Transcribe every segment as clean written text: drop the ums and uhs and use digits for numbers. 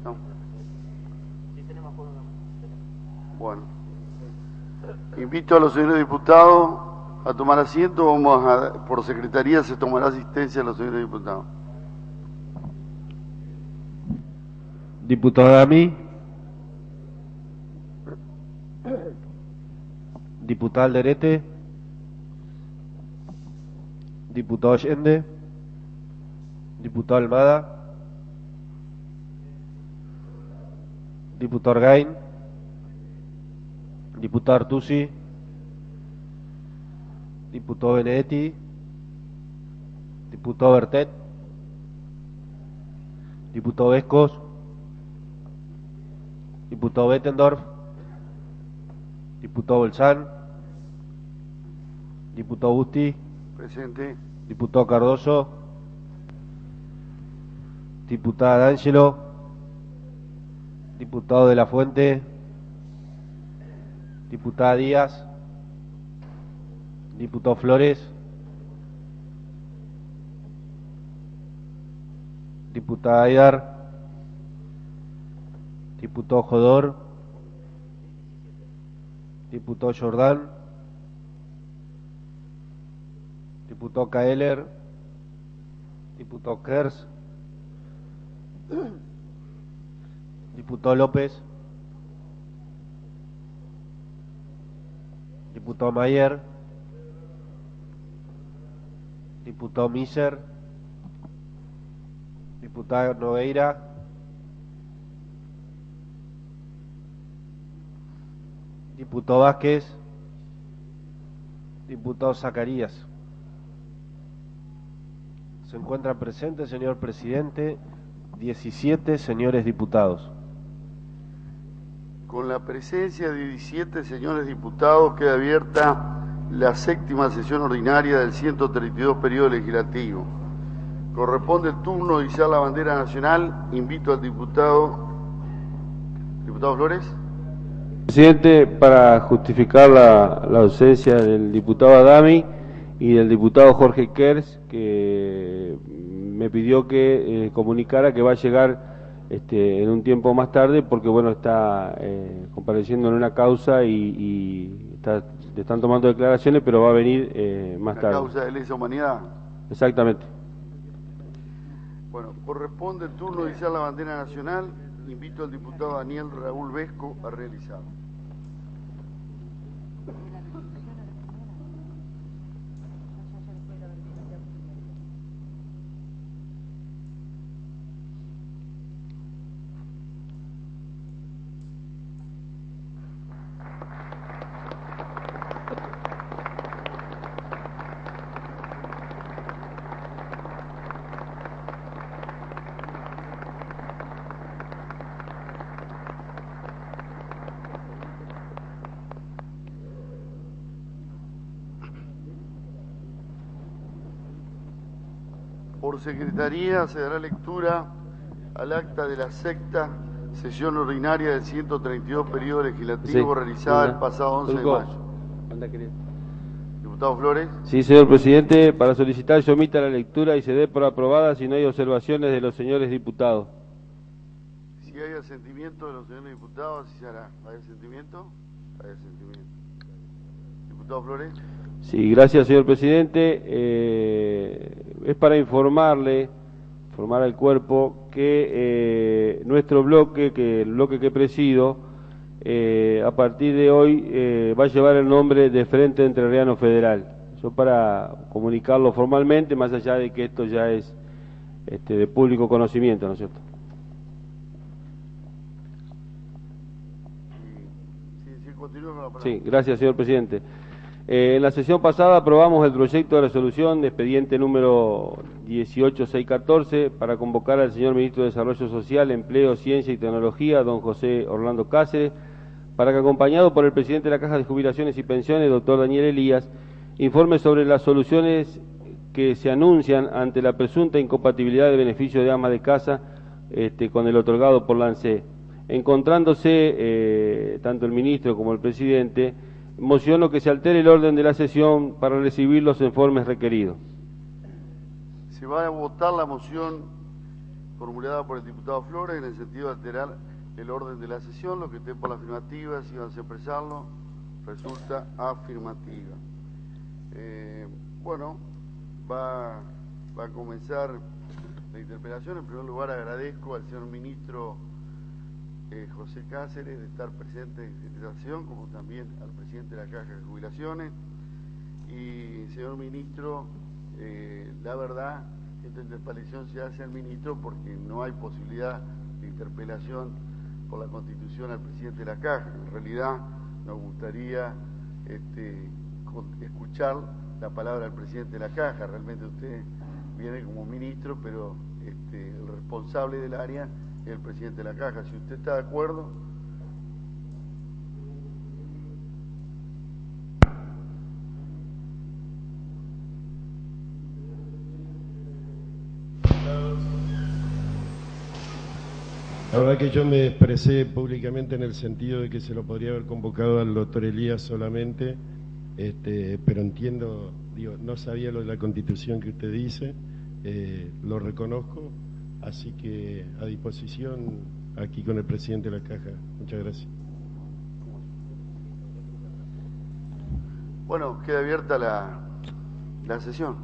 ¿No? Bueno. Invito a los señores diputados a tomar asiento. Por secretaría se tomará asistencia a los señores diputados. Diputado Dami. Diputado Alderete. Diputado Allende. Diputado Almada. Diputado Argain. Diputado Artusi. Diputado Benedetti. Diputado Bertet. Diputado Vescos. Diputado Bettendorf. Diputado Bolsán. Diputado Busti. Presente. Diputado Cardoso. Diputada D'Angelo. Diputado de la Fuente. Diputada Díaz. Diputado Flores. Diputada Aydar. Diputado Jodor. Diputado Jordán. Diputado Kaeler. Diputado Kers. Diputado López. Diputado Mayer. Diputado Miser. Diputado Nogueira. Diputado Vázquez. Diputado Zacarías. Se encuentran presentes, señor presidente, 17 señores diputados. Con la presencia de 17 señores diputados queda abierta la séptima sesión ordinaria del 132 periodo legislativo. Corresponde el turno de izar la bandera nacional. Invito al diputado Flores. Presidente, para justificar la ausencia del diputado Adami y del diputado Jorge Kers, que me pidió que comunicara que va a llegar en un tiempo más tarde, porque bueno, está compareciendo en una causa y le están tomando declaraciones, pero va a venir más tarde. ¿La causa de lesa humanidad? Exactamente. Bueno, corresponde el turno de izar la bandera nacional. Invito al diputado Daniel Raúl Vesco a realizarlo. Por secretaría se dará lectura al acta de la sexta sesión ordinaria del 132 periodo legislativo realizada el pasado 11 de mayo. Diputado Flores. Sí, señor presidente, para solicitar se omita la lectura y se dé por aprobada si no hay observaciones de los señores diputados. Si hay asentimiento de los señores diputados, así se hará. ¿Hay asentimiento? Hay asentimiento. Diputado Flores. Sí, gracias, señor presidente. Es para informar al cuerpo que nuestro bloque, el bloque que presido, a partir de hoy va a llevar el nombre de Frente Entrerriano Federal. Yo para comunicarlo formalmente, más allá de que esto ya es de público conocimiento, ¿no es cierto? Sí, continúo con la palabra. Sí, gracias, señor presidente. En la sesión pasada aprobamos el proyecto de resolución de expediente número 18614 para convocar al señor Ministro de Desarrollo Social, Empleo, Ciencia y Tecnología, don José Orlando Cáceres, para que, acompañado por el presidente de la Caja de Jubilaciones y Pensiones, doctor Daniel Elías, informe sobre las soluciones que se anuncian ante la presunta incompatibilidad de beneficio de ama de casa con el otorgado por la ANSE. Encontrándose tanto el ministro como el presidente, mociono que se altere el orden de la sesión para recibir los informes requeridos. Se va a votar la moción formulada por el diputado Flores en el sentido de alterar el orden de la sesión. Los que estén por la afirmativa, si van a expresarlo, resulta afirmativa. Bueno, va a comenzar la interpelación. En primer lugar, agradezco al señor ministro José Cáceres de estar presente en esta sesión, como también al presidente de la Caja de Jubilaciones. Y, señor ministro, la verdad, esta interpelación se hace al ministro porque no hay posibilidad de interpelación por la Constitución al presidente de la Caja. En realidad, nos gustaría escuchar la palabra del presidente de la Caja. Realmente usted viene como ministro, pero el responsable del área es el presidente de la Caja. Si usted está de acuerdo. La verdad que yo me expresé públicamente en el sentido de que se lo podría haber convocado al doctor Elías solamente, pero entiendo, digo, no sabía lo de la Constitución que usted dice, lo reconozco, así que a disposición aquí con el presidente de la Caja. Muchas gracias. Bueno, queda abierta la sesión.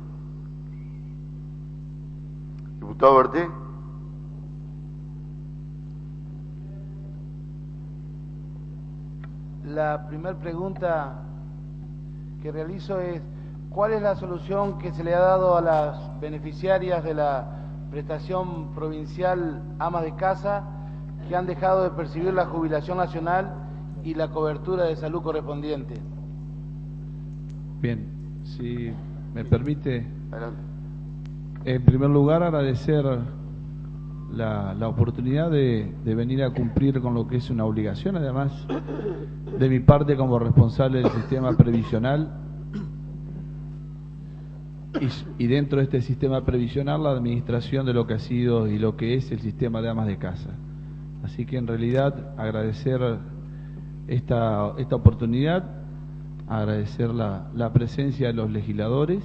Diputado Berté. La primera pregunta que realizo es: ¿cuál es la solución que se le ha dado a las beneficiarias de la prestación provincial amas de casa que han dejado de percibir la jubilación nacional y la cobertura de salud correspondiente? Bien, si me permite, Adelante. en primer lugar agradecer la oportunidad de venir a cumplir con lo que es una obligación, además de mi parte como responsable del sistema previsional, y dentro de este sistema previsional la administración de lo que ha sido y lo que es el sistema de amas de casa. Así que en realidad agradecer esta oportunidad, agradecer la presencia de los legisladores,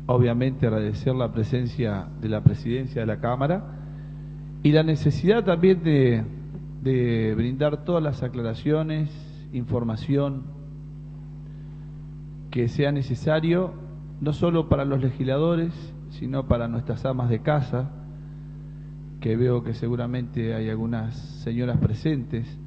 obviamente agradecer la presencia de la presidencia de la Cámara y la necesidad también de brindar todas las aclaraciones, información que sea necesario, no solo para los legisladores, sino para nuestras amas de casa, que veo que seguramente hay algunas señoras presentes,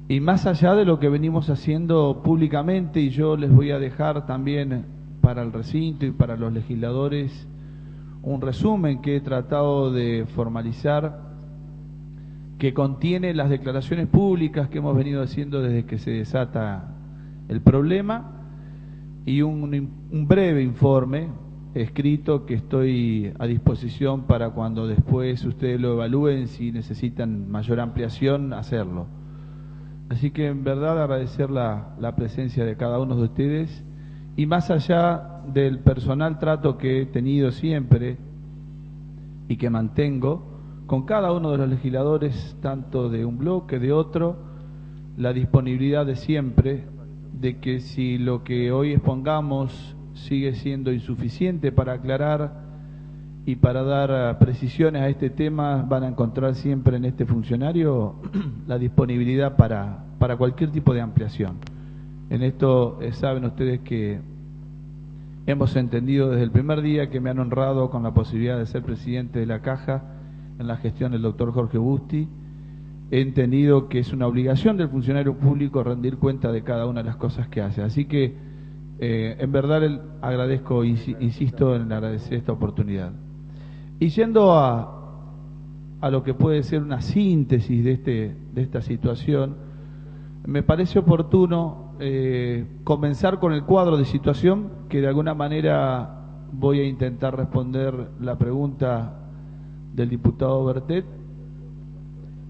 y más allá de lo que venimos haciendo públicamente, y yo les voy a dejar también para el recinto y para los legisladores un resumen que he tratado de formalizar, que contiene las declaraciones públicas que hemos venido haciendo desde que se desata el problema, y un breve informe escrito que estoy a disposición para cuando después ustedes lo evalúen, si necesitan mayor ampliación, hacerlo. Así que en verdad agradecer la presencia de cada uno de ustedes, y más allá del personal trato que he tenido siempre y que mantengo con cada uno de los legisladores, tanto de un bloque, de otro, la disponibilidad de siempre, de que si lo que hoy expongamos sigue siendo insuficiente para aclarar y para dar precisiones a este tema, van a encontrar siempre en este funcionario la disponibilidad para cualquier tipo de ampliación. En esto saben ustedes que hemos entendido desde el primer día que me han honrado con la posibilidad de ser presidente de la Caja en la gestión del doctor Jorge Busti. He entendido que es una obligación del funcionario público rendir cuenta de cada una de las cosas que hace. Así que en verdad agradezco, insisto en agradecer esta oportunidad. Y yendo a lo que puede ser una síntesis de esta situación, me parece oportuno comenzar con el cuadro de situación, que de alguna manera voy a intentar responder la pregunta del diputado Bertet,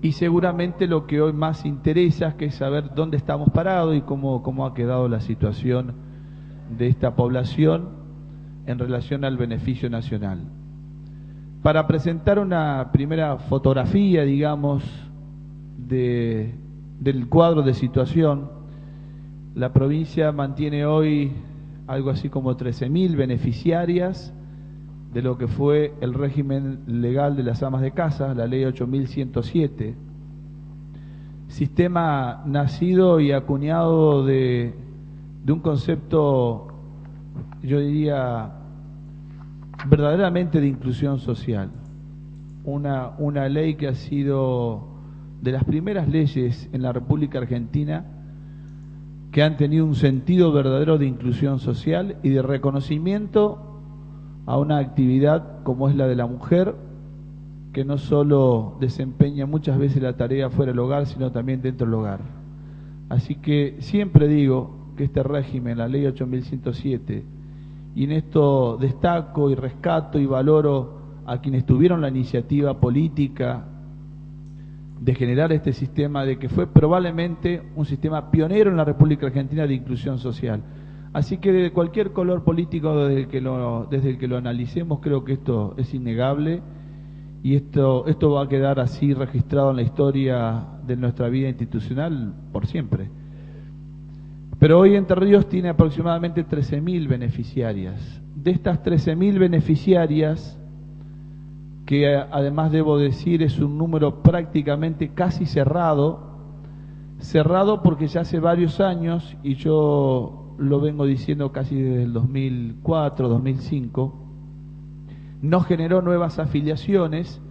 y seguramente lo que hoy más interesa que es saber dónde estamos parados y cómo ha quedado la situación de esta población en relación al beneficio nacional. Para presentar una primera fotografía, digamos, del cuadro de situación, la provincia mantiene hoy algo así como 13.000 beneficiarias de lo que fue el régimen legal de las amas de casa, la ley 8107, sistema nacido y acuñado de un concepto, yo diría, verdaderamente de inclusión social. Una ley que ha sido de las primeras leyes en la República Argentina que han tenido un sentido verdadero de inclusión social y de reconocimiento a una actividad como es la de la mujer, que no solo desempeña muchas veces la tarea fuera del hogar, sino también dentro del hogar. Así que siempre digo que este régimen, la ley 8107, y en esto destaco y rescato y valoro a quienes tuvieron la iniciativa política de generar este sistema, de que fue probablemente un sistema pionero en la República Argentina de inclusión social. Así que de cualquier color político desde el que lo analicemos, creo que esto es innegable y esto va a quedar así registrado en la historia de nuestra vida institucional por siempre. Pero hoy Entre Ríos tiene aproximadamente 13.000 beneficiarias. De estas 13.000 beneficiarias, que además debo decir es un número prácticamente casi cerrado porque ya hace varios años, y yo lo vengo diciendo casi desde el 2004, 2005, no generó nuevas afiliaciones,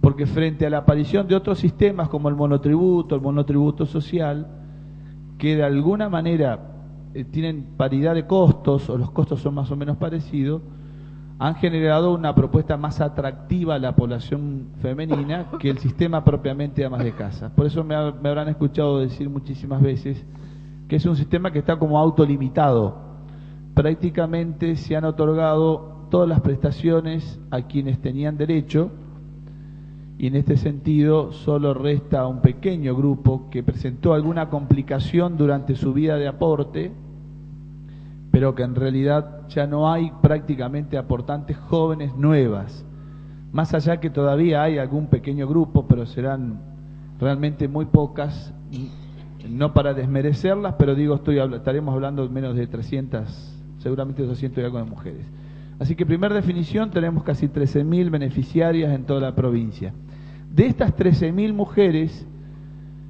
porque frente a la aparición de otros sistemas como el monotributo social, que de alguna manera tienen paridad de costos, o los costos son más o menos parecidos, han generado una propuesta más atractiva a la población femenina que el sistema propiamente de amas de casa. Por eso me habrán escuchado decir muchísimas veces que es un sistema que está como autolimitado. Prácticamente se han otorgado todas las prestaciones a quienes tenían derecho, y en este sentido solo resta un pequeño grupo que presentó alguna complicación durante su vida de aporte, pero que en realidad ya no hay prácticamente aportantes jóvenes nuevas, más allá que todavía hay algún pequeño grupo, pero serán realmente muy pocas, no para desmerecerlas, pero digo, estaremos hablando de menos de 300, seguramente 200 y algo de mujeres. Así que, primera definición, tenemos casi 13.000 beneficiarias en toda la provincia. De estas 13.000 mujeres,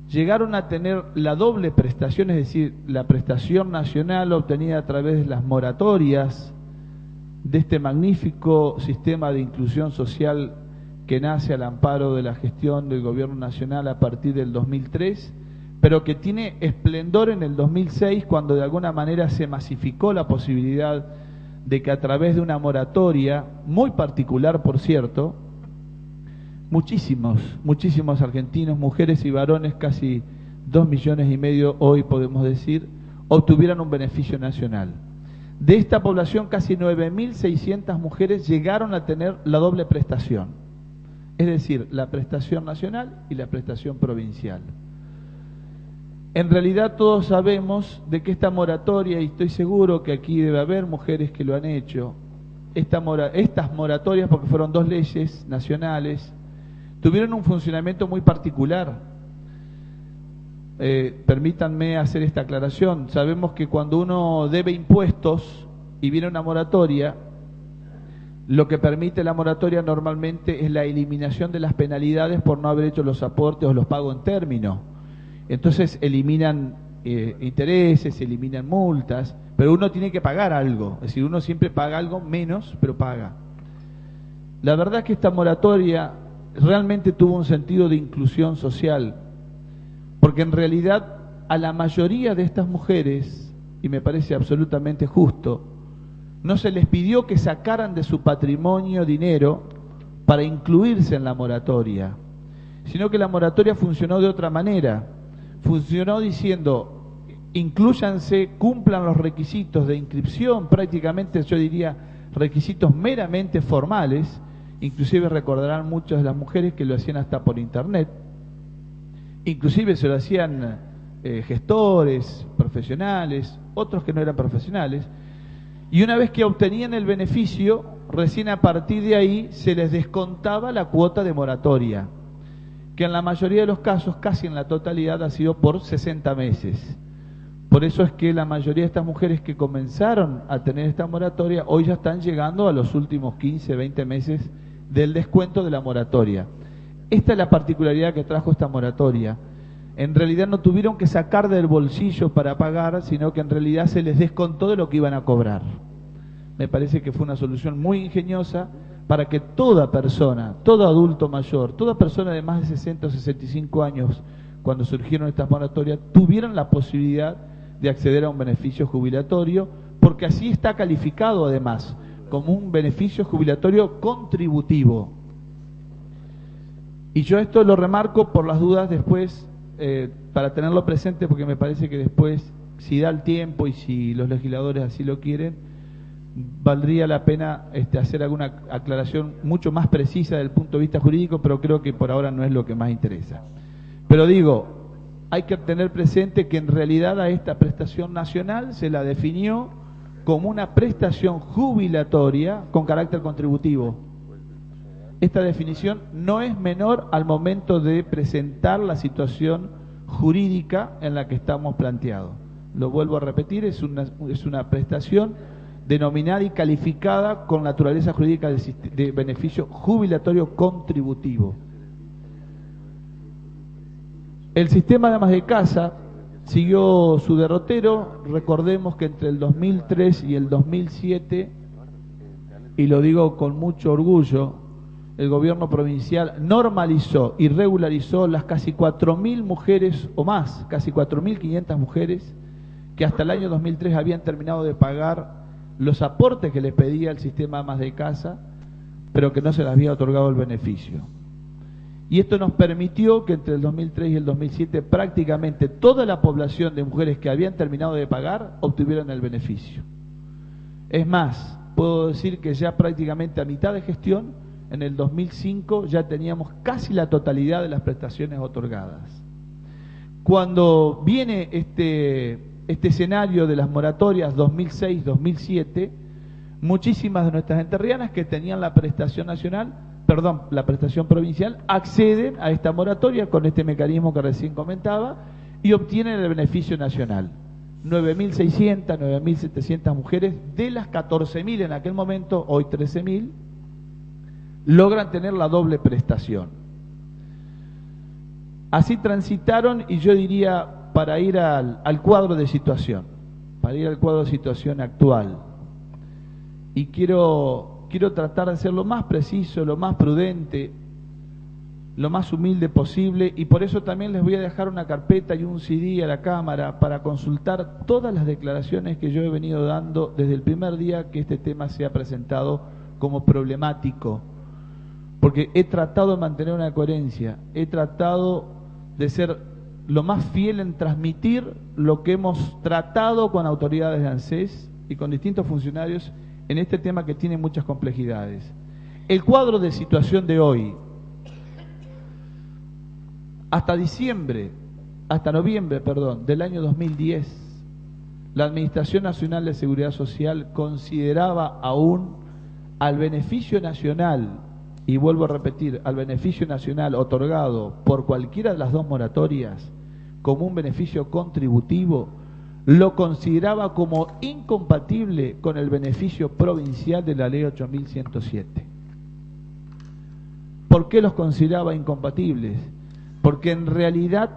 llegaron a tener la doble prestación, es decir, la prestación nacional obtenida a través de las moratorias de este magnífico sistema de inclusión social que nace al amparo de la gestión del gobierno nacional a partir del 2003, pero que tiene esplendor en el 2006, cuando de alguna manera se masificó la posibilidad de que a través de una moratoria, muy particular por cierto, muchísimos argentinos, mujeres y varones, casi 2,5 millones hoy podemos decir, obtuvieran un beneficio nacional. De esta población, casi 9.600 mujeres llegaron a tener la doble prestación, es decir, la prestación nacional y la prestación provincial. En realidad todos sabemos de que esta moratoria, y estoy seguro que aquí debe haber mujeres que lo han hecho, estas moratorias, porque fueron 2 leyes nacionales, tuvieron un funcionamiento muy particular. Permítanme hacer esta aclaración. Sabemos que cuando uno debe impuestos y viene una moratoria, lo que permite la moratoria normalmente es la eliminación de las penalidades por no haber hecho los aportes o los pagos en término. Entonces eliminan intereses, eliminan multas, pero uno tiene que pagar algo, es decir, uno siempre paga algo menos, pero paga. La verdad es que esta moratoria realmente tuvo un sentido de inclusión social, porque en realidad a la mayoría de estas mujeres, y me parece absolutamente justo, no se les pidió que sacaran de su patrimonio dinero para incluirse en la moratoria, sino que la moratoria funcionó de otra manera. Funcionó diciendo, inclúyanse, cumplan los requisitos de inscripción, prácticamente yo diría requisitos meramente formales. Inclusive recordarán muchas de las mujeres que lo hacían hasta por internet, inclusive se lo hacían gestores, profesionales, otros que no eran profesionales, y una vez que obtenían el beneficio, recién a partir de ahí se les descontaba la cuota de moratoria, que en la mayoría de los casos, casi en la totalidad, ha sido por 60 meses. Por eso es que la mayoría de estas mujeres que comenzaron a tener esta moratoria hoy ya están llegando a los últimos 15, 20 meses del descuento de la moratoria. Esta es la particularidad que trajo esta moratoria. En realidad no tuvieron que sacar del bolsillo para pagar, sino que en realidad se les descontó de lo que iban a cobrar. Me parece que fue una solución muy ingeniosa para que toda persona, todo adulto mayor, toda persona de más de 60 o 65 años, cuando surgieron estas moratorias, tuvieran la posibilidad de acceder a un beneficio jubilatorio, porque así está calificado además como un beneficio jubilatorio contributivo. Y yo esto lo remarco por las dudas después, para tenerlo presente, porque me parece que después, si da el tiempo y si los legisladores así lo quieren, valdría la pena hacer alguna aclaración mucho más precisa desde el punto de vista jurídico, pero creo que por ahora no es lo que más interesa. Pero digo, hay que tener presente que en realidad a esta prestación nacional se la definió como una prestación jubilatoria con carácter contributivo. Esta definición no es menor al momento de presentar la situación jurídica en la que estamos planteados. Lo vuelvo a repetir, es una prestación denominada y calificada con naturaleza jurídica de beneficio jubilatorio contributivo. El sistema de amas de casa siguió su derrotero. Recordemos que entre el 2003 y el 2007, y lo digo con mucho orgullo, el gobierno provincial normalizó y regularizó las casi 4.000 mujeres o más, casi 4.500 mujeres que hasta el año 2003 habían terminado de pagar los aportes que les pedía el sistema amas de casa, pero que no se les había otorgado el beneficio. Y esto nos permitió que entre el 2003 y el 2007 prácticamente toda la población de mujeres que habían terminado de pagar obtuvieron el beneficio. Es más, puedo decir que ya prácticamente a mitad de gestión, en el 2005 ya teníamos casi la totalidad de las prestaciones otorgadas. Cuando viene este escenario de las moratorias 2006-2007, muchísimas de nuestras entrerrianas que tenían la prestación nacional, la prestación provincial, acceden a esta moratoria con este mecanismo que recién comentaba y obtienen el beneficio nacional. 9.600, 9.700 mujeres de las 14.000 en aquel momento, hoy 13.000, logran tener la doble prestación. Así transitaron, y yo diría, para ir al cuadro de situación, actual. Y quiero tratar de ser lo más preciso, lo más prudente, lo más humilde posible, y por eso también les voy a dejar una carpeta y un CD a la Cámara para consultar todas las declaraciones que yo he venido dando desde el primer día que este tema se ha presentado como problemático, porque he tratado de mantener una coherencia, he tratado de ser lo más fiel en transmitir lo que hemos tratado con autoridades de ANSES y con distintos funcionarios en este tema que tiene muchas complejidades. El cuadro de situación de hoy, hasta noviembre del año 2010, la Administración Nacional de Seguridad Social consideraba aún al beneficio nacional, y vuelvo a repetir, al beneficio nacional otorgado por cualquiera de las dos moratorias como un beneficio contributivo, lo consideraba como incompatible con el beneficio provincial de la Ley 8.107. ¿Por qué los consideraba incompatibles? Porque en realidad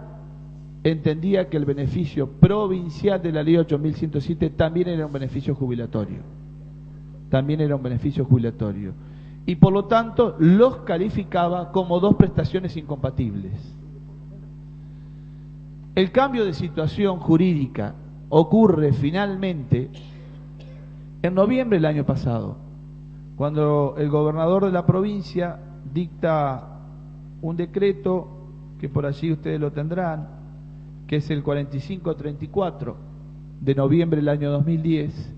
entendía que el beneficio provincial de la Ley 8.107 también era un beneficio jubilatorio. Y por lo tanto los calificaba como dos prestaciones incompatibles. El cambio de situación jurídica ocurre finalmente en noviembre del año pasado, cuando el gobernador de la provincia dicta un decreto, que por allí ustedes lo tendrán, que es el 4534 de noviembre del año 2010,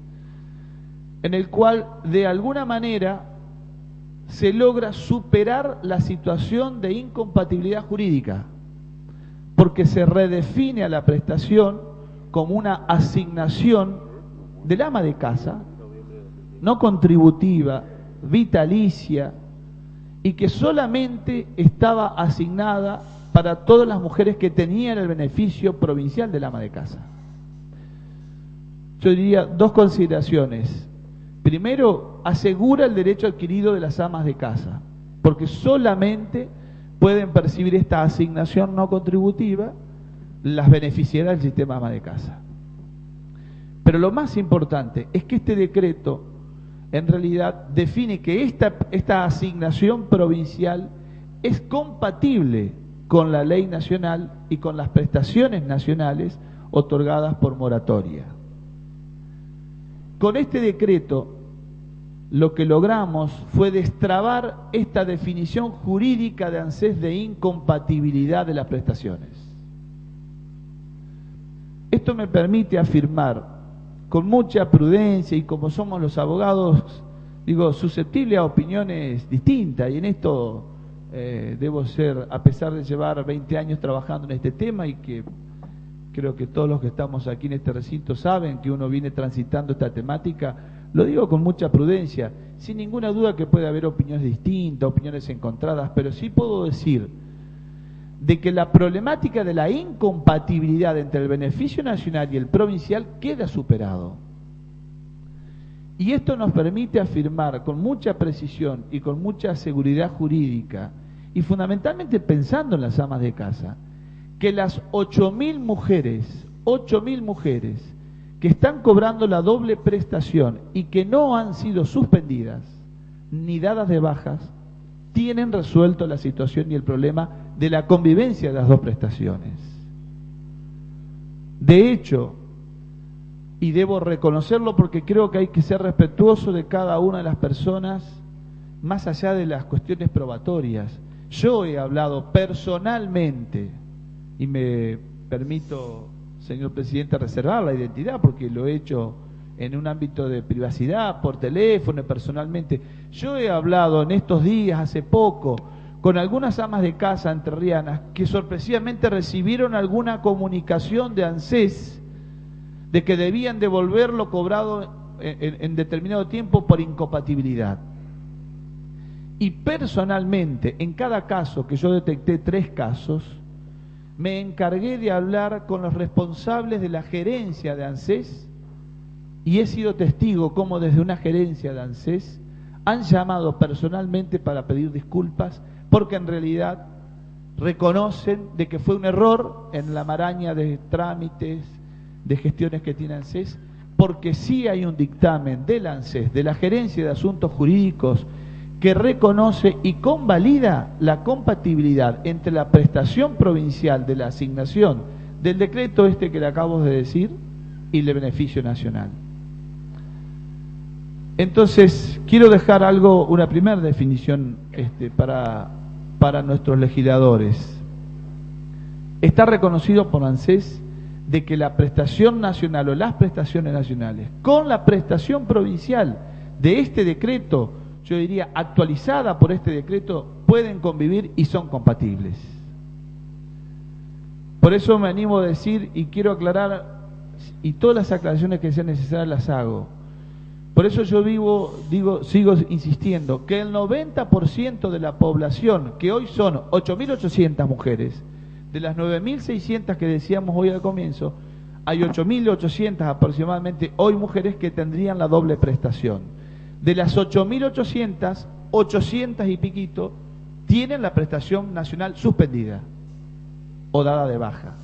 en el cual de alguna manera se logra superar la situación de incompatibilidad jurídica, porque se redefine a la prestación como una asignación del ama de casa, no contributiva, vitalicia, y que solamente estaba asignada para todas las mujeres que tenían el beneficio provincial del ama de casa. yo diría dos consideraciones. Primero, asegura el derecho adquirido de las amas de casa, porque solamente pueden percibir esta asignación no contributiva las beneficiarias del sistema ama de casa. Pero lo más importante es que este decreto en realidad define que esta asignación provincial es compatible con la ley nacional y con las prestaciones nacionales otorgadas por moratoria. Con este decreto lo que logramos fue destrabar esta definición jurídica de ANSES de incompatibilidad de las prestaciones. Esto me permite afirmar con mucha prudencia, y como somos los abogados, digo, susceptibles a opiniones distintas, y en esto debo ser, a pesar de llevar 20 años trabajando en este tema, y que creo que todos los que estamos aquí en este recinto saben que uno viene transitando esta temática, lo digo con mucha prudencia, sin ninguna duda que puede haber opiniones distintas, opiniones encontradas, pero sí puedo decir de que la problemática de la incompatibilidad entre el beneficio nacional y el provincial queda superado. Y esto nos permite afirmar con mucha precisión y con mucha seguridad jurídica, y fundamentalmente pensando en las amas de casa, que las 8.000 mujeres que están cobrando la doble prestación y que no han sido suspendidas ni dadas de bajas, tienen resuelto la situación y el problema de la convivencia de las dos prestaciones. De hecho, y debo reconocerlo porque creo que hay que ser respetuoso de cada una de las personas, más allá de las cuestiones probatorias, yo he hablado personalmente, y me permito, señor presidente, reservar la identidad porque lo he hecho en un ámbito de privacidad, por teléfono, personalmente. Yo he hablado en estos días, hace poco, con algunas amas de casa entrerrianas que sorpresivamente recibieron alguna comunicación de ANSES de que debían devolver lo cobrado en determinado tiempo por incompatibilidad. Y personalmente, en cada caso, que yo detecté 3 casos, me encargué de hablar con los responsables de la gerencia de ANSES, y he sido testigo cómo desde una gerencia de ANSES han llamado personalmente para pedir disculpas, porque en realidad reconocen de que fue un error en la maraña de trámites, de gestiones que tiene ANSES, porque sí hay un dictamen del ANSES, de la Gerencia de Asuntos Jurídicos, que reconoce y convalida la compatibilidad entre la prestación provincial de la asignación del decreto este que le acabo de decir y el beneficio nacional. Entonces, quiero dejar una primera definición para nuestros legisladores. Está reconocido por ANSES de que la prestación nacional o las prestaciones nacionales con la prestación provincial de este decreto, yo diría actualizada por este decreto, pueden convivir y son compatibles. Por eso me animo a decir y quiero aclarar, y todas las aclaraciones que sean necesarias las hago. Por eso yo sigo insistiendo que el 90% de la población, que hoy son 8.800 mujeres, de las 9.600 que decíamos hoy al comienzo, hay 8.800 aproximadamente hoy mujeres que tendrían la doble prestación. De las 8.800, 800 y piquito tienen la prestación nacional suspendida o dada de baja.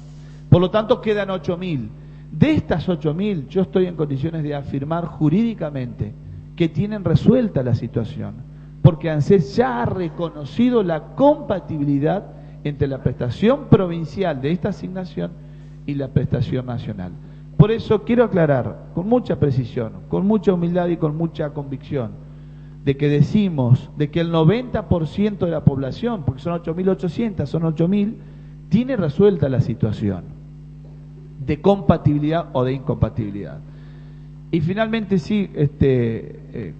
Por lo tanto quedan 8.000. De estas 8.000 yo estoy en condiciones de afirmar jurídicamente que tienen resuelta la situación, porque ANSES ya ha reconocido la compatibilidad entre la prestación provincial de esta asignación y la prestación nacional. Por eso quiero aclarar con mucha precisión, con mucha humildad y con mucha convicción, de que decimos de que el 90% de la población, porque son 8.800, son 8.000, tiene resuelta la situación de compatibilidad o de incompatibilidad. Y finalmente sí,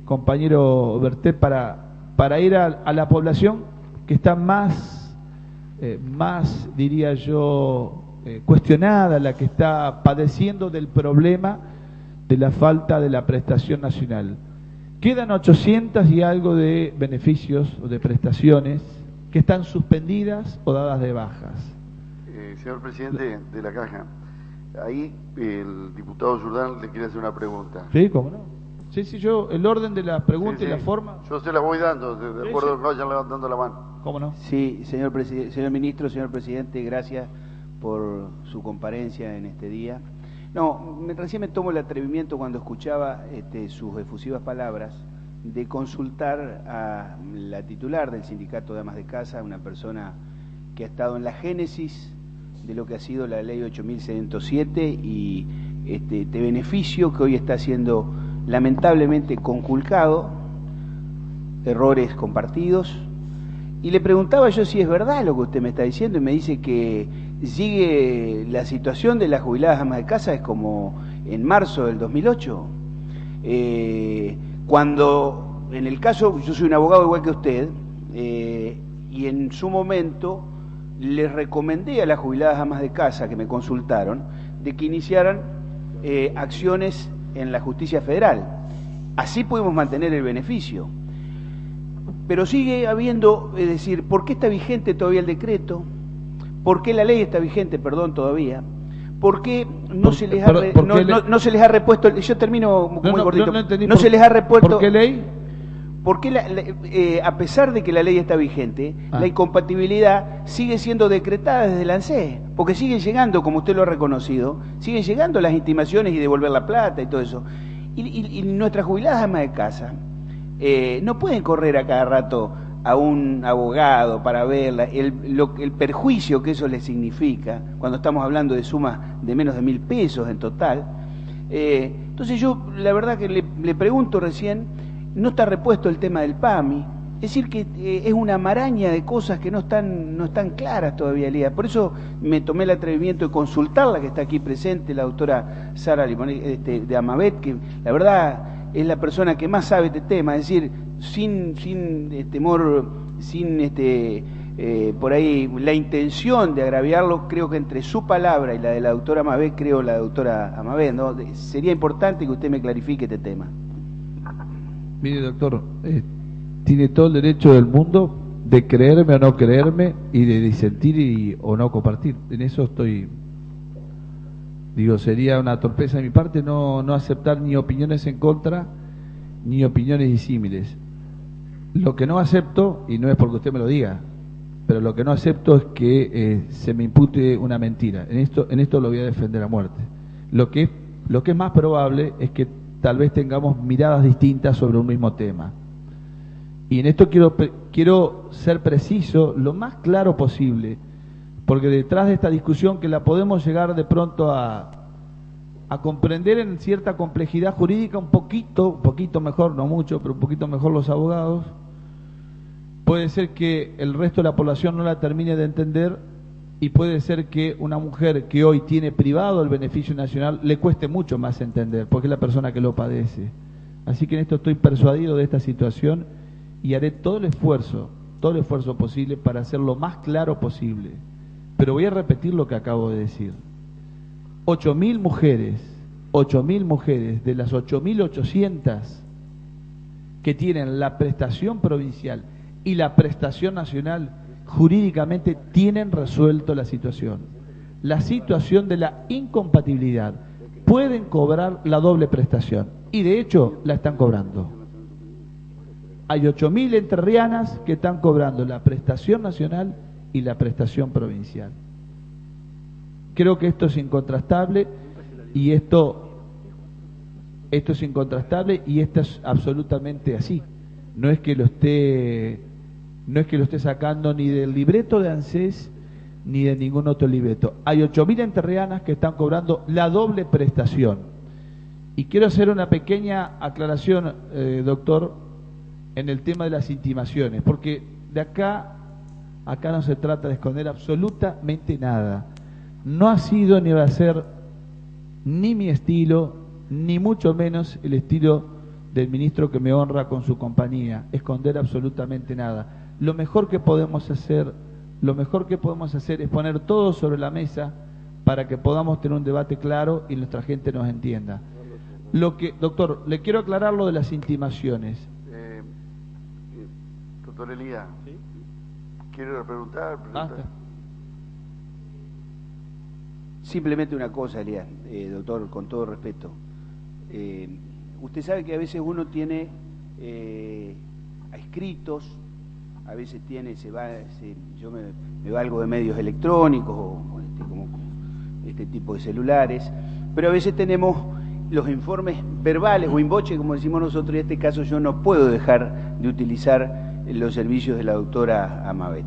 compañero Berté, para ir a la población que está más diría yo, cuestionada, la que está padeciendo del problema de la falta de la prestación nacional. Quedan 800 y algo de beneficios o de prestaciones que están suspendidas o dadas de bajas. Señor presidente de la Caja, Ahí el diputado Jordán le quiere hacer una pregunta. Sí, ¿cómo no? Sí, yo, el orden de la pregunta Sí, y la forma. Yo se la voy dando, de acuerdo sí. que vayan levantando la mano. ¿Cómo no? Sí, señor ministro, señor presidente, gracias por su comparencia en este día. No, recién me tomo el atrevimiento cuando escuchaba sus efusivas palabras de consultar a la titular del Sindicato de Amas de Casa, una persona que ha estado en la génesis de lo que ha sido la ley 8107 y este beneficio que hoy está siendo lamentablemente conculcado, errores compartidos. Y le preguntaba yo si es verdad lo que usted me está diciendo y me dice que sigue la situación de las jubiladas amas de casa es como en marzo del 2008, cuando en el caso, yo soy un abogado igual que usted, y en su momento les recomendé a las jubiladas amas de casa que me consultaron de que iniciaran acciones en la justicia federal. Así pudimos mantener el beneficio. Pero sigue habiendo, es decir, ¿por qué está vigente todavía el decreto? ¿Por qué la ley está vigente, perdón, todavía? ¿Por qué no se les ha repuesto? Yo termino muy gordito. No se les ha repuesto. ¿Por qué ley? Porque a pesar de que la ley está vigente, la incompatibilidad sigue siendo decretada desde el ANSES, porque siguen llegando, como usted lo ha reconocido, siguen llegando las intimaciones y devolver la plata y todo eso. Y nuestras jubiladas amas de casa no pueden correr a cada rato a un abogado para ver el perjuicio que eso les significa, cuando estamos hablando de sumas de menos de 1.000 pesos en total. Entonces yo, la verdad que le pregunto recién, no está repuesto el tema del PAMI, es decir que es una maraña de cosas que no están claras todavía, Elías. Por eso me tomé el atrevimiento de consultarla, que está aquí presente, la doctora Sara Limonet, de Amabet, que la verdad es la persona que más sabe este tema, es decir, sin temor, sin por ahí la intención de agraviarlo. Creo que entre su palabra y la de la doctora Amabet, la doctora Amabet, ¿no? Sería importante que usted me clarifique este tema. Mire, doctor, tiene todo el derecho del mundo de creerme o no creerme y de disentir o no compartir. En eso estoy... Digo, sería una torpeza de mi parte no aceptar ni opiniones en contra ni opiniones disímiles. Lo que no acepto, y no es porque usted me lo diga, pero lo que no acepto es que se me impute una mentira. En esto lo voy a defender a muerte. Lo que es más probable es que tal vez tengamos miradas distintas sobre un mismo tema. Y en esto quiero ser preciso, lo más claro posible, porque detrás de esta discusión, que la podemos llegar de pronto a comprender en cierta complejidad jurídica, un poquito mejor, no mucho, pero un poquito mejor los abogados, puede ser que el resto de la población no la termine de entender, y puede ser que una mujer que hoy tiene privado el beneficio nacional le cueste mucho más entender, porque es la persona que lo padece. Así que en esto estoy persuadido de esta situación y haré todo el esfuerzo posible para hacer lo más claro posible. Pero voy a repetir lo que acabo de decir. 8.000 mujeres de las 8.800 que tienen la prestación provincial y la prestación nacional, jurídicamente tienen resuelto la situación de la incompatibilidad. Pueden cobrar la doble prestación y de hecho la están cobrando. Hay 8.000 entrerrianas que están cobrando la prestación nacional y la prestación provincial. Creo que esto es incontrastable y esto es incontrastable y esto es absolutamente así. No es que lo esté sacando ni del libreto de ANSES ni de ningún otro libreto. Hay 8.000 entrerrianas que están cobrando la doble prestación. Y quiero hacer una pequeña aclaración, doctor, en el tema de las intimaciones, porque de acá no se trata de esconder absolutamente nada. No ha sido ni va a ser ni mi estilo, ni mucho menos el estilo del ministro que me honra con su compañía, esconder absolutamente nada. Lo mejor que podemos hacer es poner todo sobre la mesa para que podamos tener un debate claro y nuestra gente nos entienda. Doctor, le quiero aclarar lo de las intimaciones. Doctor Elías, ¿sí? ¿Quiere preguntar? Simplemente una cosa, Elías, doctor, con todo respeto. Usted sabe que a veces uno tiene escritos, a veces tiene, yo me valgo de medios electrónicos o como este tipo de celulares, pero a veces tenemos los informes verbales o in voce, como decimos nosotros, y en este caso yo no puedo dejar de utilizar los servicios de la doctora Amabet.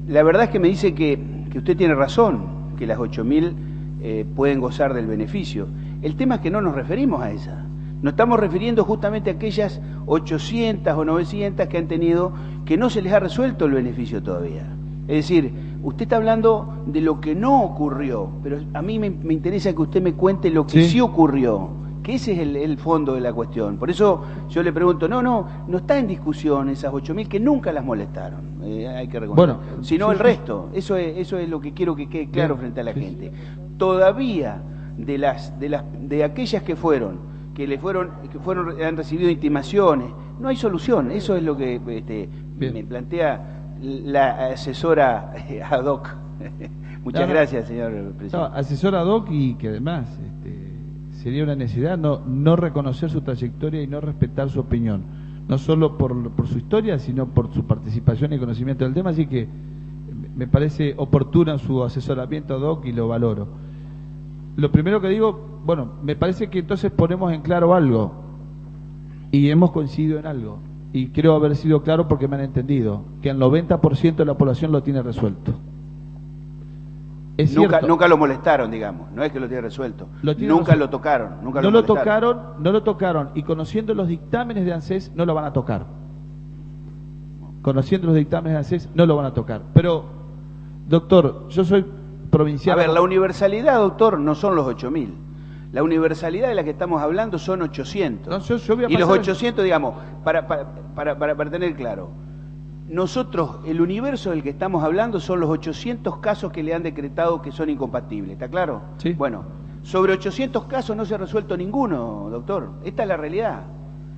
La verdad es que me dice que usted tiene razón, que las 8.000 pueden gozar del beneficio. El tema es que no nos referimos a esa. Nos estamos refiriendo justamente a aquellas 800 o 900 que han tenido, que no se les ha resuelto el beneficio todavía. Es decir, usted está hablando de lo que no ocurrió, pero a mí me interesa que usted me cuente lo que sí ocurrió, que ese es el fondo de la cuestión. Por eso yo le pregunto, no está en discusión esas 8.000 que nunca las molestaron, hay que reconocer, sino el resto. Eso es lo que quiero que quede claro frente a la gente. Todavía de aquellas que han recibido intimaciones, no hay solución. Eso es lo que me plantea la asesora ad hoc. Muchas gracias, señor presidente. Asesora ad hoc, y que además sería una necesidad no reconocer su trayectoria y no respetar su opinión, no solo por su historia, sino por su participación y conocimiento del tema. Así que me parece oportuna su asesoramiento ad hoc y lo valoro. Lo primero que digo, me parece que entonces ponemos en claro algo, y hemos coincidido en algo, y creo haber sido claro porque me han entendido, que el 90% de la población lo tiene resuelto. Nunca lo molestaron, digamos, no es que lo tiene resuelto, nunca lo tocaron, no lo tocaron, y conociendo los dictámenes de ANSES no lo van a tocar. Conociendo los dictámenes de ANSES no lo van a tocar. Pero, doctor, yo soy provincial. A ver, la universalidad, doctor, no son los 8.000. La universalidad de la que estamos hablando son 800. Y los 800, digamos, para tener claro, nosotros, el universo del que estamos hablando son los 800 casos que le han decretado que son incompatibles, ¿está claro? Sí. Bueno, sobre 800 casos no se ha resuelto ninguno, doctor. Esta es la realidad.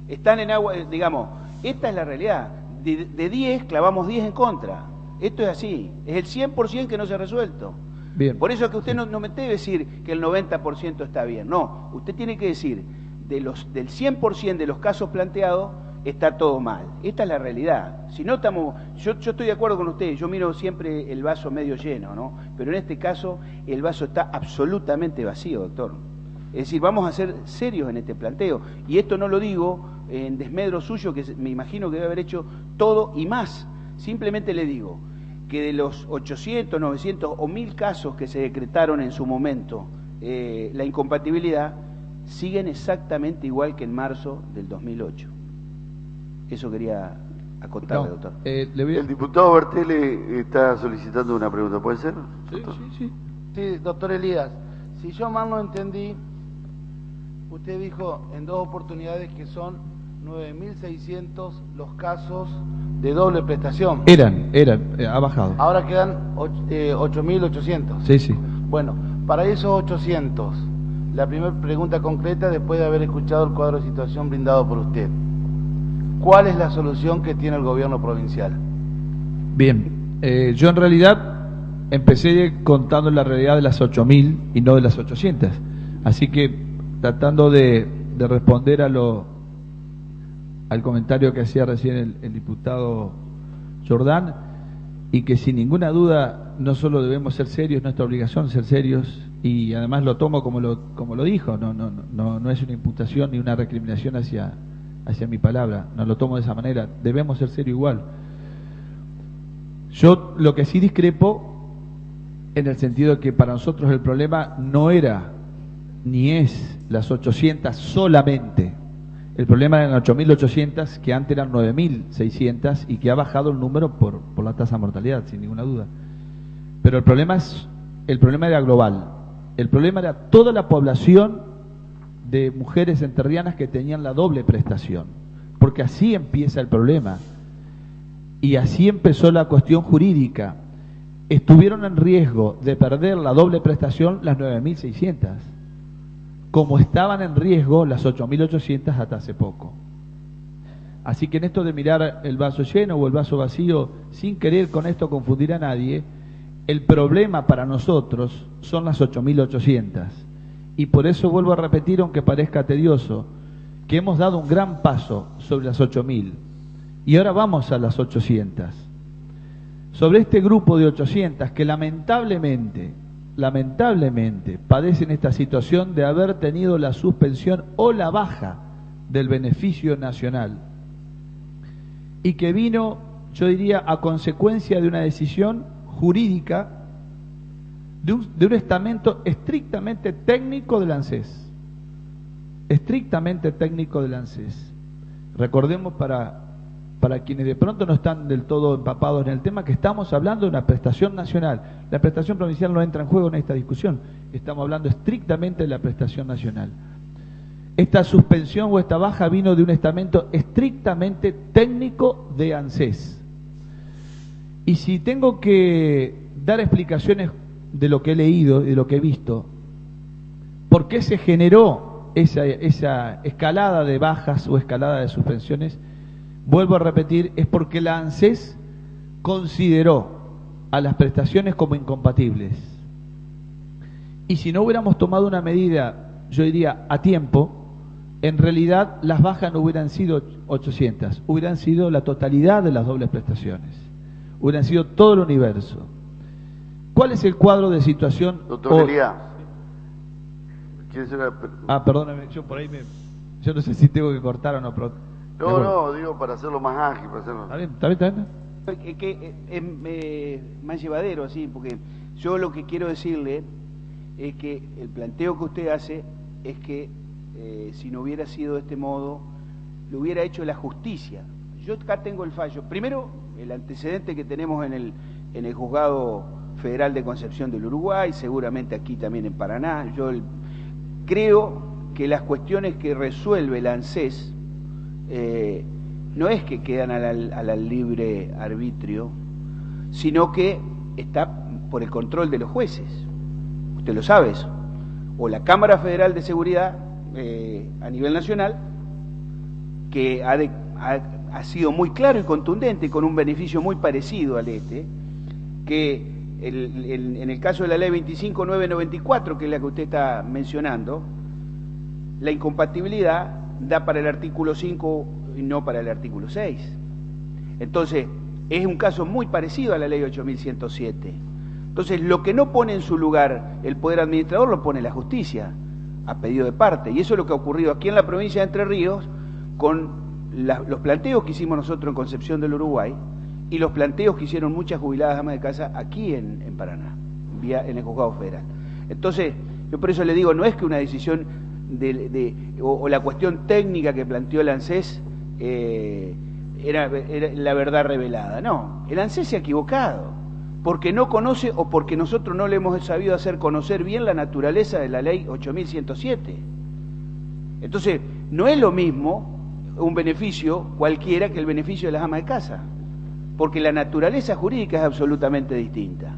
Están en agua, digamos, esta es la realidad. De 10, clavamos 10 en contra. Esto es así. Es el 100% que no se ha resuelto. Bien. Por eso es que usted no me debe decir que el 90% está bien. No, usted tiene que decir, del 100% de los casos planteados, está todo mal. Esta es la realidad. Si no estamos, yo estoy de acuerdo con usted, yo miro siempre el vaso medio lleno, ¿no? Pero en este caso el vaso está absolutamente vacío, doctor. Es decir, vamos a ser serios en este planteo. Y esto no lo digo en desmedro suyo, que me imagino que debe haber hecho todo y más. Simplemente le digo que de los 800, 900 o 1.000 casos que se decretaron en su momento, la incompatibilidad, siguen exactamente igual que en marzo del 2008. Eso quería acotarle, doctor. El diputado Bertelli está solicitando una pregunta, ¿puede ser? Sí, doctor Elías, si yo mal no entendí, usted dijo en 2 oportunidades que son 9.600 los casos de doble prestación. Eran, ha bajado. Ahora quedan 8.800. Sí. Bueno, para esos 800, la primera pregunta concreta, después de haber escuchado el cuadro de situación brindado por usted, ¿cuál es la solución que tiene el gobierno provincial? Bien, yo en realidad empecé contando la realidad de las 8.000 y no de las 800. Así que tratando de responder al comentario que hacía recién el diputado Jordán, y que sin ninguna duda no solo debemos ser serios, nuestra obligación ser serios, y además lo tomo como lo dijo, no es una imputación ni una recriminación hacia mi palabra, no lo tomo de esa manera, debemos ser serios igual. Yo lo que sí discrepo en el sentido de que para nosotros el problema no era ni es las 800 solamente, el problema eran 8.800, que antes eran 9.600 y que ha bajado el número por la tasa de mortalidad, sin ninguna duda. Pero el problema era global, el problema era toda la población de mujeres entrerrianas que tenían la doble prestación, porque así empieza el problema y así empezó la cuestión jurídica. Estuvieron en riesgo de perder la doble prestación las 9.600, como estaban en riesgo las 8.800 hasta hace poco. Así que en esto de mirar el vaso lleno o el vaso vacío, sin querer con esto confundir a nadie, El problema para nosotros son las 8.800. Y por eso vuelvo a repetir, aunque parezca tedioso, que hemos dado un gran paso sobre las 8.000. Y ahora vamos a las 800. Sobre este grupo de 800 que lamentablemente padecen esta situación de haber tenido la suspensión o la baja del beneficio nacional. Y que vino, yo diría, a consecuencia de una decisión jurídica de un estamento estrictamente técnico del ANSES. Estrictamente técnico del ANSES. Recordemos para quienes de pronto no están del todo empapados en el tema, que estamos hablando de una prestación nacional. La prestación provincial no entra en juego en esta discusión. Estamos hablando estrictamente de la prestación nacional. Esta suspensión o esta baja vino de un estamento estrictamente técnico de ANSES. Y si tengo que dar explicaciones de lo que he leído y de lo que he visto, ¿por qué se generó esa escalada de bajas o escalada de suspensiones? Vuelvo a repetir, es porque la ANSES consideró a las prestaciones como incompatibles. Y si no hubiéramos tomado una medida, yo diría, a tiempo, en realidad las bajas no hubieran sido 800, hubieran sido la totalidad de las dobles prestaciones, hubieran sido todo el universo. ¿Cuál es el cuadro de situación? Doctor Elías, perdóname, yo por ahí yo no sé si tengo que cortar o no, pero... No, digo para hacerlo más ágil, para hacerlo... Está bien. Que es más llevadero así, porque yo lo que quiero decirle es que el planteo que usted hace es que si no hubiera sido de este modo, lo hubiera hecho la justicia. Yo acá tengo el fallo. Primero, el antecedente que tenemos en el Juzgado Federal de Concepción del Uruguay, seguramente aquí también en Paraná. Yo creo que las cuestiones que resuelve el ANSES no es que quedan al libre arbitrio, sino que está por el control de los jueces. Usted lo sabe eso. O la Cámara Federal de Seguridad a nivel nacional, que ha sido muy claro y contundente, con un beneficio muy parecido al que en el caso de la ley 25.994, que es la que usted está mencionando, la incompatibilidad da para el artículo 5 y no para el artículo 6. Entonces, es un caso muy parecido a la ley 8.107. Entonces, lo que no pone en su lugar el Poder Administrador lo pone la justicia, a pedido de parte. Y eso es lo que ha ocurrido aquí en la provincia de Entre Ríos con los planteos que hicimos nosotros en Concepción del Uruguay y los planteos que hicieron muchas jubiladas amas de casa aquí en Paraná, en el Juzgado Federal. Entonces, yo por eso le digo, no es que una decisión o la cuestión técnica que planteó el ANSES era la verdad revelada. No, el ANSES se ha equivocado, porque no conoce o porque nosotros no le hemos sabido hacer conocer bien la naturaleza de la ley 8.107. Entonces, no es lo mismo un beneficio cualquiera que el beneficio de las amas de casa, porque la naturaleza jurídica es absolutamente distinta.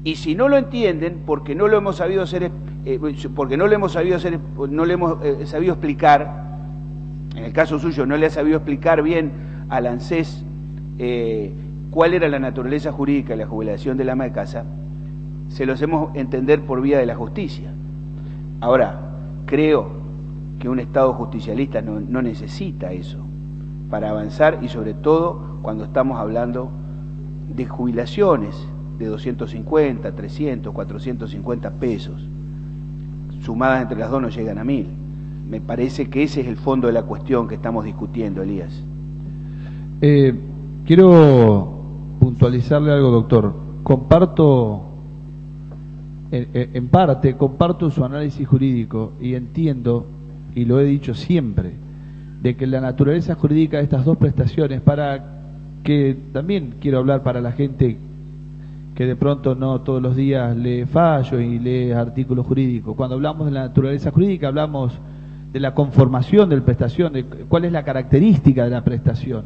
Y si no lo entienden, porque no lo hemos sabido hacer, no le hemos sabido explicar, en el caso suyo no le ha sabido explicar bien al ANSES cuál era la naturaleza jurídica de la jubilación del ama de casa, se lo hacemos entender por vía de la justicia. Ahora, creo que un Estado justicialista no necesita eso para avanzar, y sobre todo cuando estamos hablando de jubilaciones de 250, 300, 450 pesos, sumadas entre las dos no llegan a 1.000. Me parece que ese es el fondo de la cuestión que estamos discutiendo, Elías. Quiero puntualizarle algo, doctor. Comparto, en parte, comparto su análisis jurídico y entiendo, y lo he dicho siempre, de que la naturaleza jurídica de estas dos prestaciones, para que también quiero hablar para la gente que de pronto no todos los días lee fallos y lee artículos jurídicos. Cuando hablamos de la naturaleza jurídica hablamos de la conformación de la prestación, de cuál es la característica de la prestación.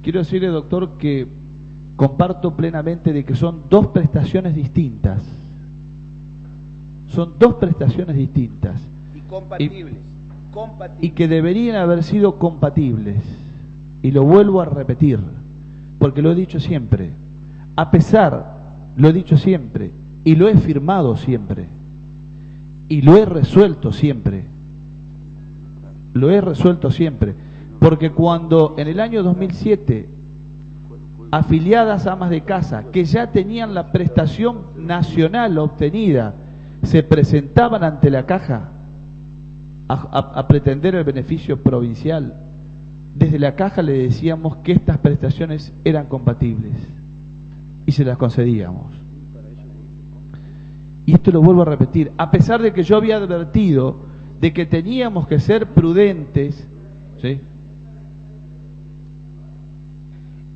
Quiero decirle, doctor, que comparto plenamente de que son dos prestaciones distintas. Son dos prestaciones distintas. Y compatibles. Y que deberían haber sido compatibles. Y lo vuelvo a repetir, porque lo he dicho siempre. A pesar lo he dicho siempre, y lo he firmado siempre, y lo he resuelto siempre. Lo he resuelto siempre, porque cuando en el año 2007 afiliadas amas de casa que ya tenían la prestación nacional obtenida se presentaban ante la caja a pretender el beneficio provincial, desde la caja le decíamos que estas prestaciones eran compatibles y se las concedíamos. Y esto lo vuelvo a repetir, a pesar de que yo había advertido de que teníamos que ser prudentes, ¿sí?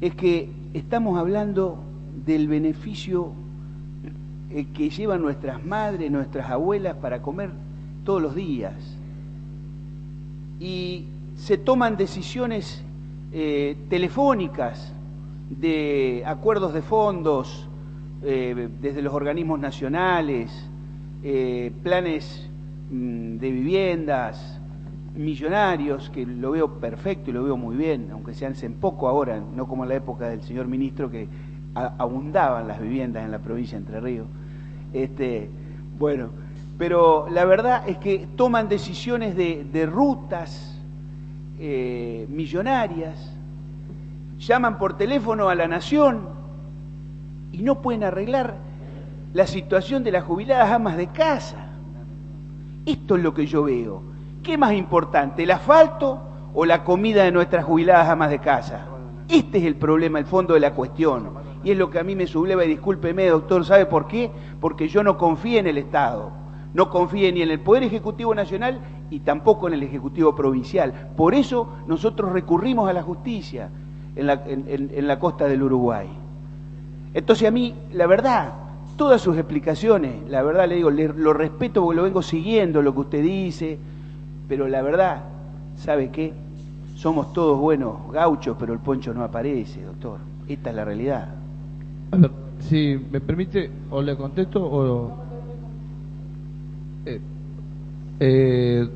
Es que estamos hablando del beneficio que llevan nuestras madres, nuestras abuelas para comer todos los días. Y se toman decisiones telefónicas de acuerdos de fondos desde los organismos nacionales, planes de viviendas millonarios, que lo veo perfecto y lo veo muy bien, aunque se hacen poco ahora, no como en la época del señor ministro que abundaban las viviendas en la provincia de Entre Ríos. Bueno, pero la verdad es que toman decisiones de rutas millonarias, llaman por teléfono a la Nación y no pueden arreglar la situación de las jubiladas amas de casa. Esto es lo que yo veo. ¿Qué es más importante, el asfalto o la comida de nuestras jubiladas amas de casa? Este es el problema, el fondo de la cuestión. Y es lo que a mí me subleva, y discúlpeme, doctor, ¿sabe por qué? Porque yo no confío en el Estado, no confío ni en el Poder Ejecutivo Nacional y tampoco en el Ejecutivo Provincial. Por eso nosotros recurrimos a la justicia en la costa del Uruguay. Entonces a mí, la verdad, todas sus explicaciones, la verdad le digo, lo respeto porque lo vengo siguiendo, lo que usted dice, pero la verdad, ¿sabe qué? Somos todos buenos gauchos, pero el poncho no aparece, doctor. Esta es la realidad. A ver, si me permite, o le contesto o...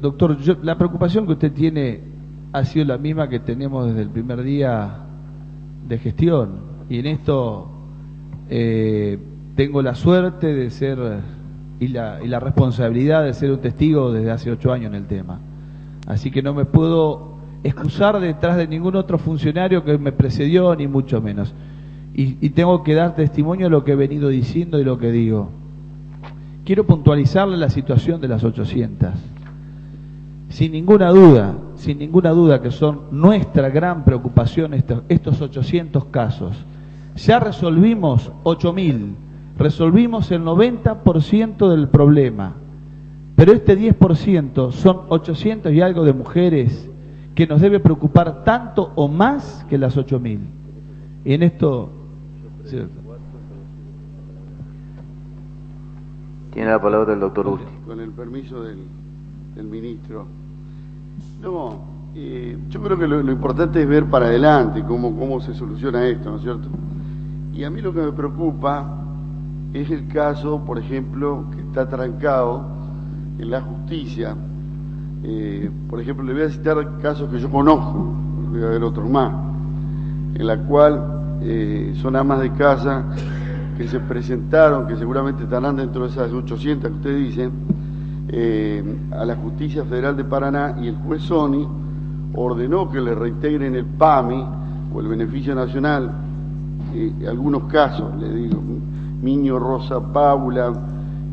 doctor, la preocupación que usted tiene ha sido la misma que tenemos desde el primer día de gestión, y en esto tengo la suerte de ser y la responsabilidad de ser un testigo desde hace 8 años en el tema, así que no me puedo excusar detrás de ningún otro funcionario que me precedió, ni mucho menos, y tengo que dar testimonio de lo que he venido diciendo y lo que digo. Quiero puntualizarle la situación de las 800. Sin ninguna duda que son nuestra gran preocupación estos 800 casos. Ya resolvimos 8.000, resolvimos el 90% del problema, pero este 10% son 800 y algo de mujeres que nos debe preocupar tanto o más que las 8.000. Y en esto... ¿cierto? Tiene la palabra el doctor Urti. Con el permiso del ministro. No, yo creo que lo importante es ver para adelante cómo se soluciona esto, ¿no es cierto? Y a mí lo que me preocupa es el caso, por ejemplo, que está trancado en la justicia. Por ejemplo, le voy a citar casos que yo conozco, debe haber otros más, en la cual son amas de casa que se presentaron, que seguramente estarán dentro de esas 800 que usted dice, a la Justicia Federal de Paraná, y el juez Sony ordenó que le reintegren el PAMI o el Beneficio Nacional, algunos casos, le digo, Miño Rosa Paula,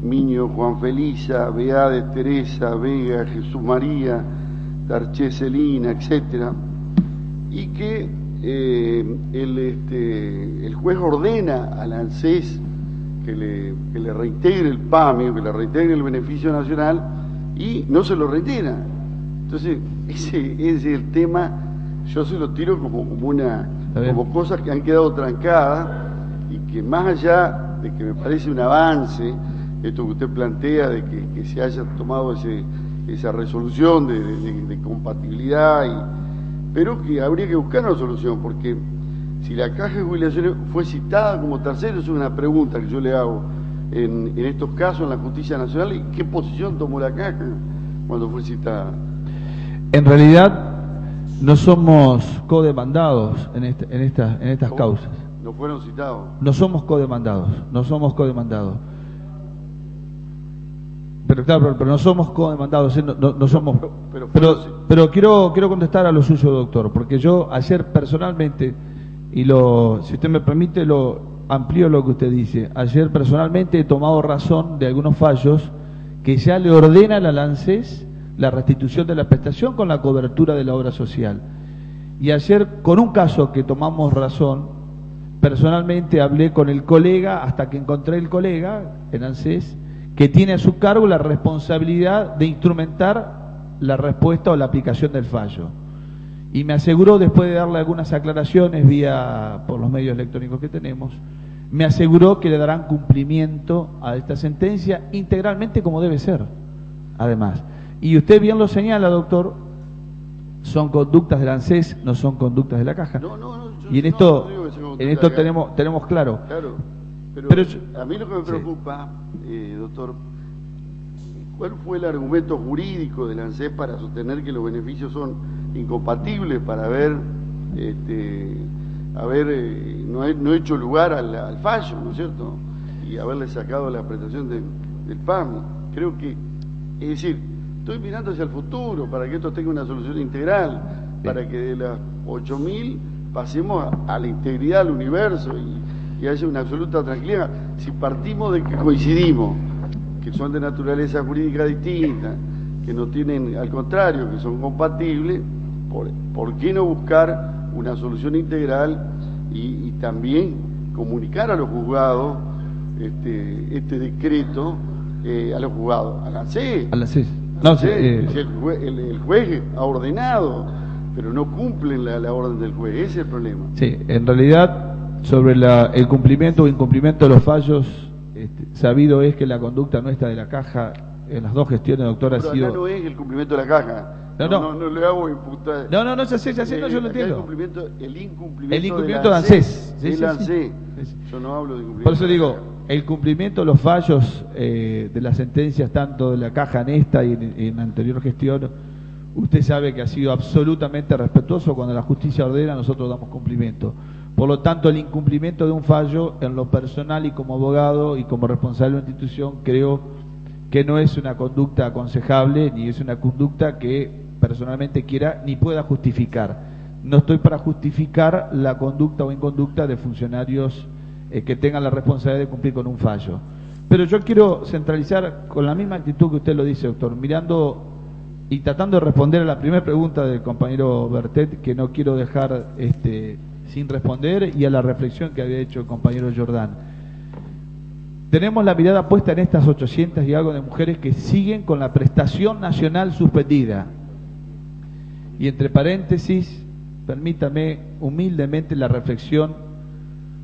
Miño Juan Felisa, Beade Teresa, Vega, Jesús María, Darché Celina, etcétera, y que el juez ordena al ANSES que le reintegre el PAMI, o que le reintegre el Beneficio Nacional, y no se lo reintegra. Entonces, ese es el tema. Yo se lo tiro como cosas que han quedado trancadas, y que más allá de que me parece un avance esto que usted plantea, de que se haya tomado esa resolución de compatibilidad, pero que habría que buscar una solución, porque si la Caja de Jubilaciones fue citada como tercero, es una pregunta que yo le hago en estos casos en la Justicia Nacional, ¿y qué posición tomó la Caja cuando fue citada? En realidad no somos codemandados en estas causas. No fueron citados. No somos codemandados, no somos codemandados. Pero claro, pero no somos codemandados, no somos. Pero quiero contestar a lo suyo, doctor, porque yo ayer personalmente, y si usted me permite, lo amplío lo que usted dice. Ayer personalmente he tomado razón de algunos fallos que ya le ordenan al ANSES la restitución de la prestación con la cobertura de la obra social. Y ayer, con un caso que tomamos razón, personalmente hablé con el colega, hasta que encontré el colega en ANSES, que tiene a su cargo la responsabilidad de instrumentar la respuesta o la aplicación del fallo. Y me aseguró, después de darle algunas aclaraciones por los medios electrónicos que tenemos, me aseguró que le darán cumplimiento a esta sentencia integralmente como debe ser, además. Y usted bien lo señala, doctor, son conductas del ANSES, no son conductas de la Caja. Y en esto, tenemos claro. Claro, pero a mí lo que me preocupa, doctor, ¿cuál fue el argumento jurídico del ANSES para sostener que los beneficios son incompatibles, para haber no hecho lugar al fallo, ¿no es cierto? Y haberle sacado la prestación del PAMI? Creo que, es decir, estoy mirando hacia el futuro para que esto tenga una solución integral, para que de las 8.000 pasemos a la integridad del universo y haya una absoluta tranquilidad. Si partimos de que coincidimos, que son de naturaleza jurídica distinta, que no tienen, al contrario, que son compatibles, ¿por qué no buscar una solución integral y también comunicar a los juzgados este decreto, a los juzgados, al ANSES? El juez ha ordenado, pero no cumplen la orden del juez, ese es el problema. Sí, en realidad, sobre el cumplimiento o incumplimiento de los fallos, sabido es que la conducta nuestra de la Caja en las dos gestiones, doctor, pero ha sido... acá no es el cumplimiento de la Caja. No le hago imputar. No, ya sé, yo lo entiendo. El incumplimiento de ANSES. Sí. Yo no hablo de incumplimiento. Por eso digo, el cumplimiento de los fallos de las sentencias, tanto de la Caja en esta y en la anterior gestión, usted sabe que ha sido absolutamente respetuoso. Cuando la justicia ordena, nosotros damos cumplimiento. Por lo tanto, el incumplimiento de un fallo, en lo personal y como abogado y como responsable de una institución, creo que no es una conducta aconsejable, ni es una conducta que personalmente quiera ni pueda justificar. No estoy para justificar la conducta o inconducta de funcionarios que tengan la responsabilidad de cumplir con un fallo. Pero yo quiero centralizar con la misma actitud que usted lo dice, doctor, mirando y tratando de responder a la primera pregunta del compañero Bertet, que no quiero dejar sin responder, y a la reflexión que había hecho el compañero Jordán. Tenemos la mirada puesta en estas 800 y algo de mujeres que siguen con la prestación nacional suspendida. Y entre paréntesis, permítame humildemente la reflexión,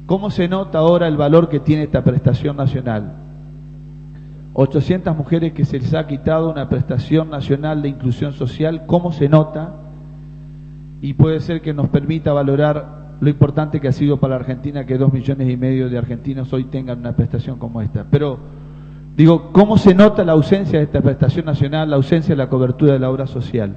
¿cómo se nota ahora el valor que tiene esta prestación nacional? 800 mujeres que se les ha quitado una prestación nacional de inclusión social, ¿cómo se nota? Y puede ser que nos permita valorar lo importante que ha sido para la Argentina que 2,5 millones de argentinos hoy tengan una prestación como esta. Pero digo, ¿cómo se nota la ausencia de esta prestación nacional, la ausencia de la cobertura de la obra social?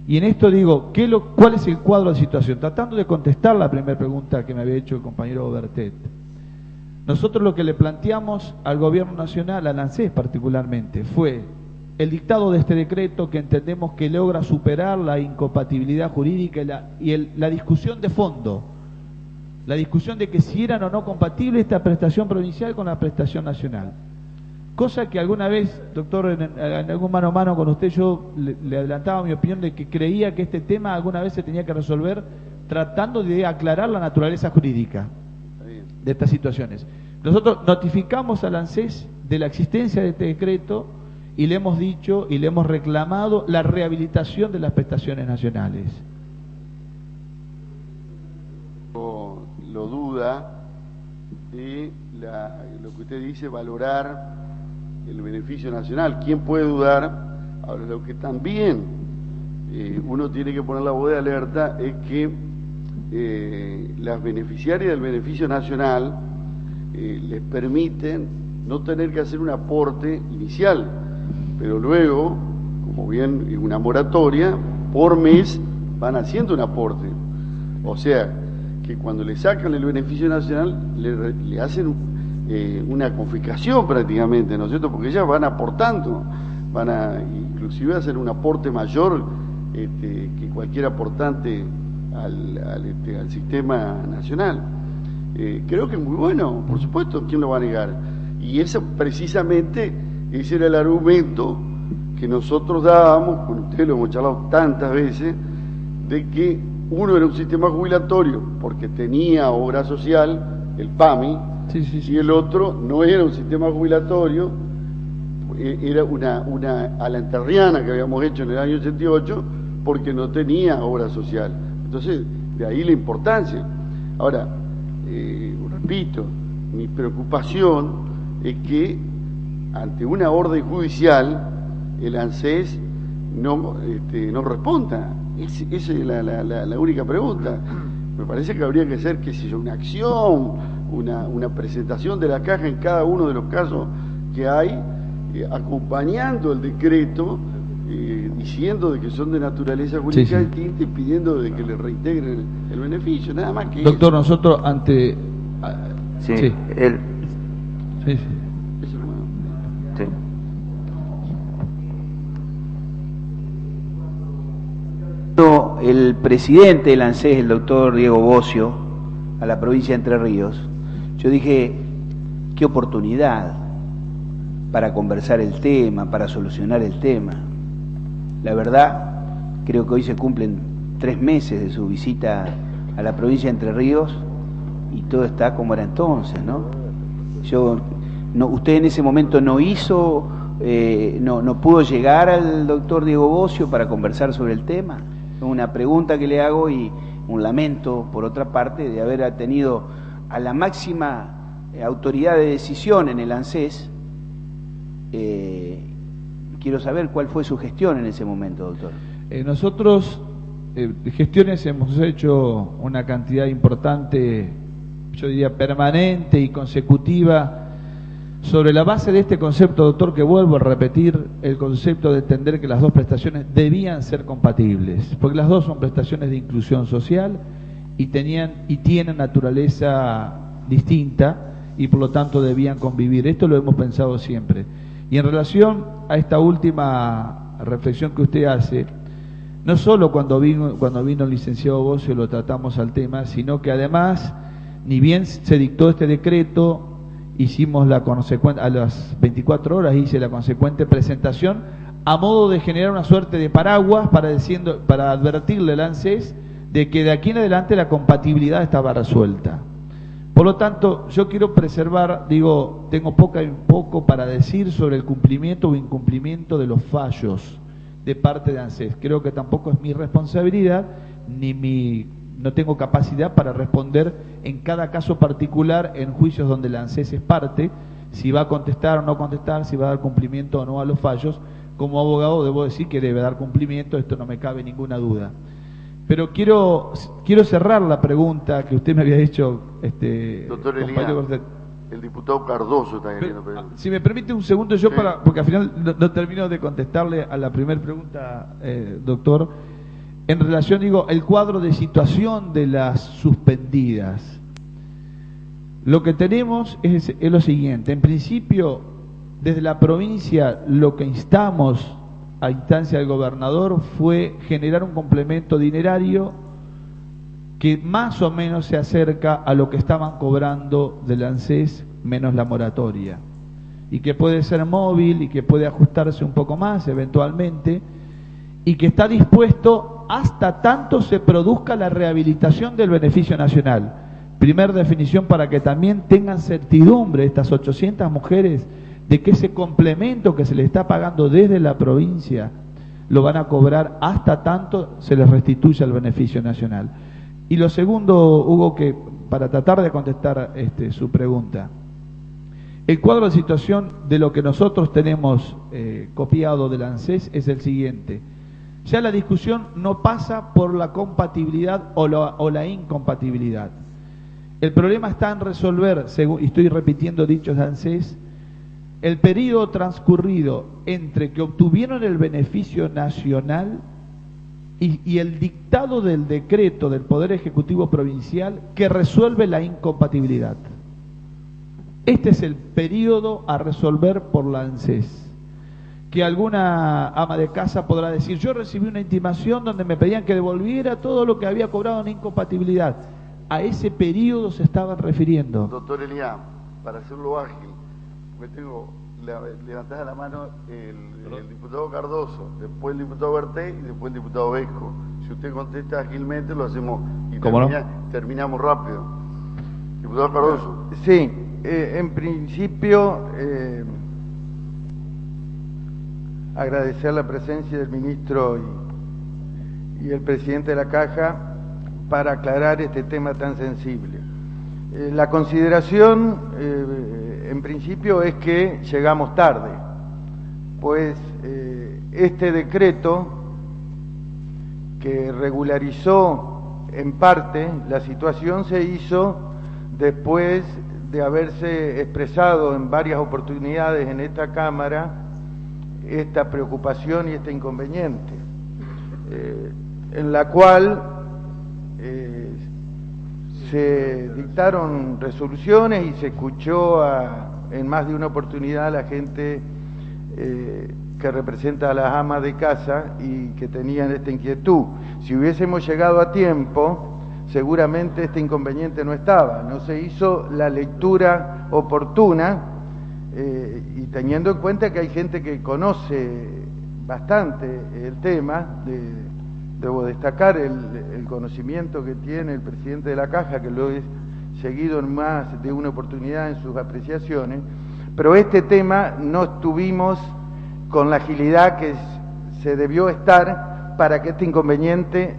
Y en esto digo, ¿cuál es el cuadro de situación? Tratando de contestar la primera pregunta que me había hecho el compañero Bertet. Nosotros lo que le planteamos al Gobierno Nacional, al ANSES particularmente, fue el dictado de este decreto que entendemos que logra superar la incompatibilidad jurídica y la discusión de fondo. La discusión de que si eran o no compatibles esta prestación provincial con la prestación nacional. Cosa que alguna vez, doctor, en algún mano a mano con usted, yo le adelantaba mi opinión de que creía que este tema alguna vez se tenía que resolver tratando de aclarar la naturaleza jurídica de estas situaciones. Nosotros notificamos al ANSES de la existencia de este decreto y le hemos dicho y le hemos reclamado la rehabilitación de las prestaciones nacionales. Lo duda de lo que usted dice, valorar el beneficio nacional. ¿Quién puede dudar? Ahora, lo que también uno tiene que poner la voz de alerta es que las beneficiarias del beneficio nacional les permiten no tener que hacer un aporte inicial, pero luego, como bien es una moratoria, por mes van haciendo un aporte. O sea, que cuando le sacan el beneficio nacional le hacen una confiscación prácticamente, ¿no es cierto? Porque ellas van aportando, van a inclusive hacer un aporte mayor que cualquier aportante al sistema nacional. Creo que es muy bueno, por supuesto, ¿quién lo va a negar? Y eso precisamente, ese era el argumento que nosotros dábamos, con ustedes lo hemos charlado tantas veces, de que uno era un sistema jubilatorio porque tenía obra social, el PAMI, y el otro no era un sistema jubilatorio, era una a la enterriana que habíamos hecho en el año 88 porque no tenía obra social. Entonces, de ahí la importancia. Ahora, repito, mi preocupación es que ante una orden judicial el ANSES no responda. Esa es la única pregunta. Me parece que habría que hacer, qué sé yo, una acción, una presentación de la caja en cada uno de los casos que hay, acompañando el decreto, diciendo de que son de naturaleza jurídica distinta y pidiendo de que le reintegren el beneficio, nada más que doctor, eso. nosotros ante... él... Sí. El presidente del ANSES, el doctor Diego Bocio, a la provincia de Entre Ríos, yo dije, qué oportunidad para conversar el tema, para solucionar el tema. La verdad, creo que hoy se cumplen 3 meses de su visita a la provincia de Entre Ríos y todo está como era entonces, ¿no? Usted en ese momento no hizo, no pudo llegar al doctor Diego Bocio para conversar sobre el tema. Una pregunta que le hago y un lamento, por otra parte, de haber tenido a la máxima autoridad de decisión en el ANSES. Quiero saber cuál fue su gestión en ese momento, doctor. Nosotros, gestiones hemos hecho una cantidad importante, yo diría permanente y consecutiva, sobre la base de este concepto, doctor, que vuelvo a repetir, el concepto de entender que las dos prestaciones debían ser compatibles, porque las dos son prestaciones de inclusión social y tienen naturaleza distinta y por lo tanto debían convivir. Esto lo hemos pensado siempre. Y en relación a esta última reflexión que usted hace, no solo cuando vino el licenciado Bocio lo tratamos al tema, sino que además, ni bien se dictó este decreto, hicimos a las 24 horas hice la consecuente presentación a modo de generar una suerte de paraguas para advertirle al ANSES de que de aquí en adelante la compatibilidad estaba resuelta. Por lo tanto, yo quiero preservar, tengo poco para decir sobre el cumplimiento o incumplimiento de los fallos de parte de ANSES. Creo que tampoco es mi responsabilidad no tengo capacidad para responder en cada caso particular en juicios donde la ANSES es parte, si va a contestar o no contestar, si va a dar cumplimiento o no a los fallos. Como abogado debo decir que debe dar cumplimiento, esto no me cabe ninguna duda. Pero quiero cerrar la pregunta que usted me había hecho, doctor Elías, el diputado Cardoso está queriendo pedir. Si me permite un segundo porque al final no termino de contestarle a la primera pregunta, doctor. En relación, el cuadro de situación de las suspendidas. Lo que tenemos es lo siguiente. En principio, desde la provincia, lo que instamos a instancia del gobernador fue generar un complemento dinerario que más o menos se acerca a lo que estaban cobrando del ANSES menos la moratoria. Y que puede ser móvil y que puede ajustarse un poco más eventualmente. Y que está dispuesto hasta tanto se produzca la rehabilitación del beneficio nacional. Primer definición para que también tengan certidumbre estas 800 mujeres de que ese complemento que se les está pagando desde la provincia lo van a cobrar hasta tanto se les restituya el beneficio nacional. Y lo segundo, Hugo, que para tratar de contestar su pregunta, el cuadro de situación de lo que nosotros tenemos copiado del ANSES es el siguiente. Ya la discusión no pasa por la compatibilidad o la incompatibilidad. El problema está en resolver, y estoy repitiendo dichos de ANSES, el periodo transcurrido entre que obtuvieron el beneficio nacional y el dictado del decreto del Poder Ejecutivo Provincial que resuelve la incompatibilidad. Este es el periodo a resolver por la ANSES. Que alguna ama de casa podrá decir, yo recibí una intimación donde me pedían que devolviera todo lo que había cobrado en incompatibilidad. A ese periodo se estaban refiriendo. Doctor Eliá, para hacerlo ágil, porque levantada la mano el diputado Cardoso, después el diputado Berté y después el diputado Vesco. Si usted contesta ágilmente, lo hacemos y terminamos rápido. Diputado Cardoso. Sí, en principio, agradecer la presencia del ministro y el presidente de la Caja para aclarar este tema tan sensible. La consideración, en principio, es que llegamos tarde, pues este decreto que regularizó en parte la situación se hizo después de haberse expresado en varias oportunidades en esta Cámara esta preocupación y este inconveniente, en la cual se dictaron resoluciones y se escuchó en más de una oportunidad a la gente que representa a las amas de casa y que tenían esta inquietud. Si hubiésemos llegado a tiempo, seguramente este inconveniente no estaba, no se hizo la lectura oportuna, y teniendo en cuenta que hay gente que conoce bastante el tema, debo destacar el conocimiento que tiene el presidente de la Caja, que lo he seguido en más de una oportunidad en sus apreciaciones, pero este tema no estuvimos con la agilidad que se debió estar para que este inconveniente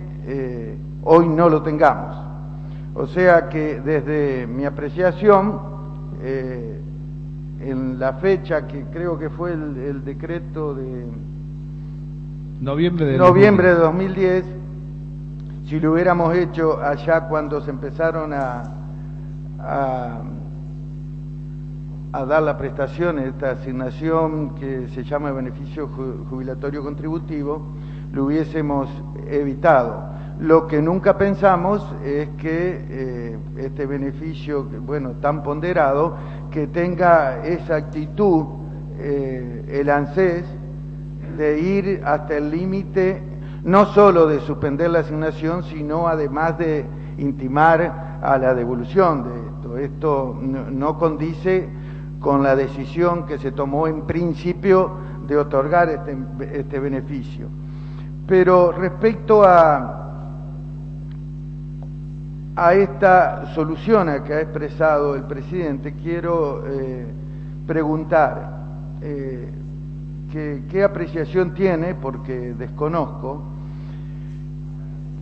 hoy no lo tengamos. O sea que desde mi apreciación, en la fecha que creo que fue el decreto de noviembre de 2010, si lo hubiéramos hecho allá cuando se empezaron a dar la prestación, esta asignación que se llama beneficio jubilatorio contributivo, lo hubiésemos evitado. Lo que nunca pensamos es que este beneficio, bueno, tan ponderado, que tenga esa actitud el ANSES de ir hasta el límite, no solo de suspender la asignación, sino además de intimar a la devolución de esto. Esto no condice con la decisión que se tomó en principio de otorgar este beneficio. Pero respecto a esta solución que ha expresado el presidente, quiero preguntar qué apreciación tiene, porque desconozco.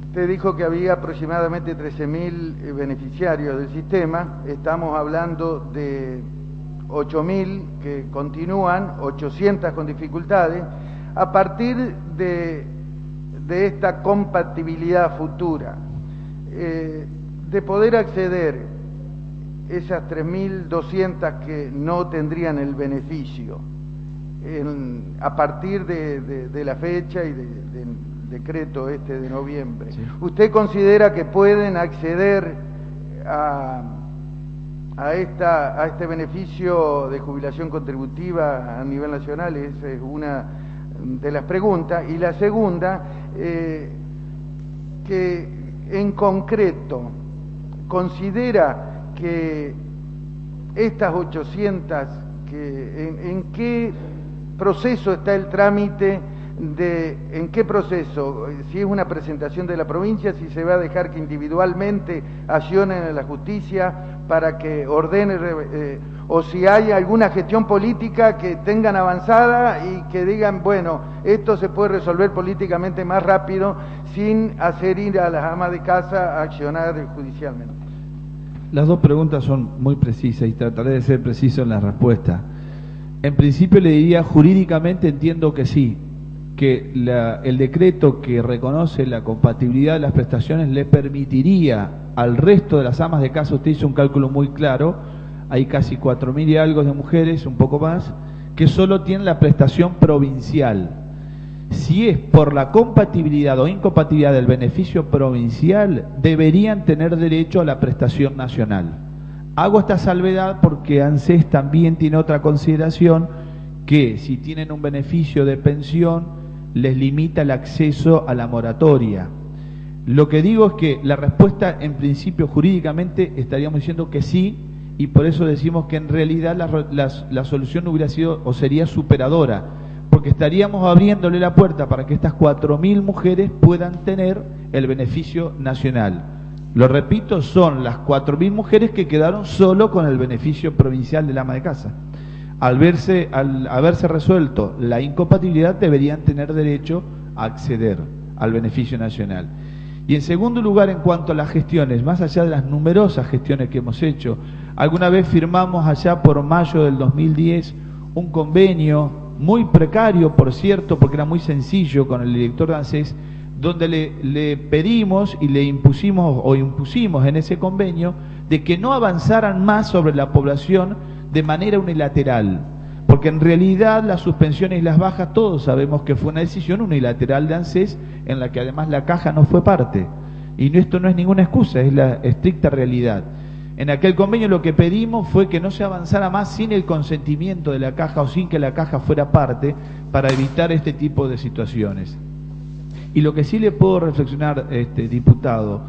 Usted dijo que había aproximadamente 13.000 beneficiarios del sistema, estamos hablando de 8.000 que continúan, 800 con dificultades. A partir de esta compatibilidad futura, de poder acceder esas 3.200 que no tendrían el beneficio a partir de la fecha y del decreto de noviembre, sí. ¿Usted considera que pueden acceder a este beneficio de jubilación contributiva a nivel nacional? Esa es una de las preguntas. Y la segunda, que en concreto considera que estas 800, ¿en qué proceso está el trámite? ¿En qué proceso? Si es una presentación de la provincia, si se va a dejar que individualmente accionen en la justicia para que ordene, o si hay alguna gestión política que tengan avanzada y que digan, bueno, esto se puede resolver políticamente más rápido sin hacer ir a las amas de casa a accionar judicialmente. Las dos preguntas son muy precisas y trataré de ser preciso en la respuesta. En principio le diría, jurídicamente entiendo que sí, que el decreto que reconoce la compatibilidad de las prestaciones le permitiría al resto de las amas de casa, usted hizo un cálculo muy claro, hay casi 4.000 y algo de mujeres, un poco más, que solo tienen la prestación provincial. Si es por la compatibilidad o incompatibilidad del beneficio provincial, deberían tener derecho a la prestación nacional. Hago esta salvedad porque ANSES también tiene otra consideración, que si tienen un beneficio de pensión, les limita el acceso a la moratoria. Lo que digo es que la respuesta, en principio, jurídicamente, estaríamos diciendo que sí, y por eso decimos que en realidad la solución hubiera sido o sería superadora, porque estaríamos abriéndole la puerta para que estas 4.000 mujeres puedan tener el beneficio nacional. Lo repito, son las 4.000 mujeres que quedaron solo con el beneficio provincial del ama de casa. Al haberse resuelto la incompatibilidad, deberían tener derecho a acceder al beneficio nacional. Y en segundo lugar, en cuanto a las gestiones, más allá de las numerosas gestiones que hemos hecho, alguna vez firmamos allá por mayo del 2010 un convenio muy precario, por cierto, porque era muy sencillo, con el director de ANSES, donde le pedimos y le impusimos en ese convenio de que no avanzaran más sobre la población de manera unilateral, porque en realidad las suspensiones y las bajas todos sabemos que fue una decisión unilateral de ANSES, en la que además la caja no fue parte, y esto no es ninguna excusa, es la estricta realidad. En aquel convenio lo que pedimos fue que no se avanzara más sin el consentimiento de la caja o sin que la caja fuera parte, para evitar este tipo de situaciones. Y lo que sí le puedo reflexionar, diputado,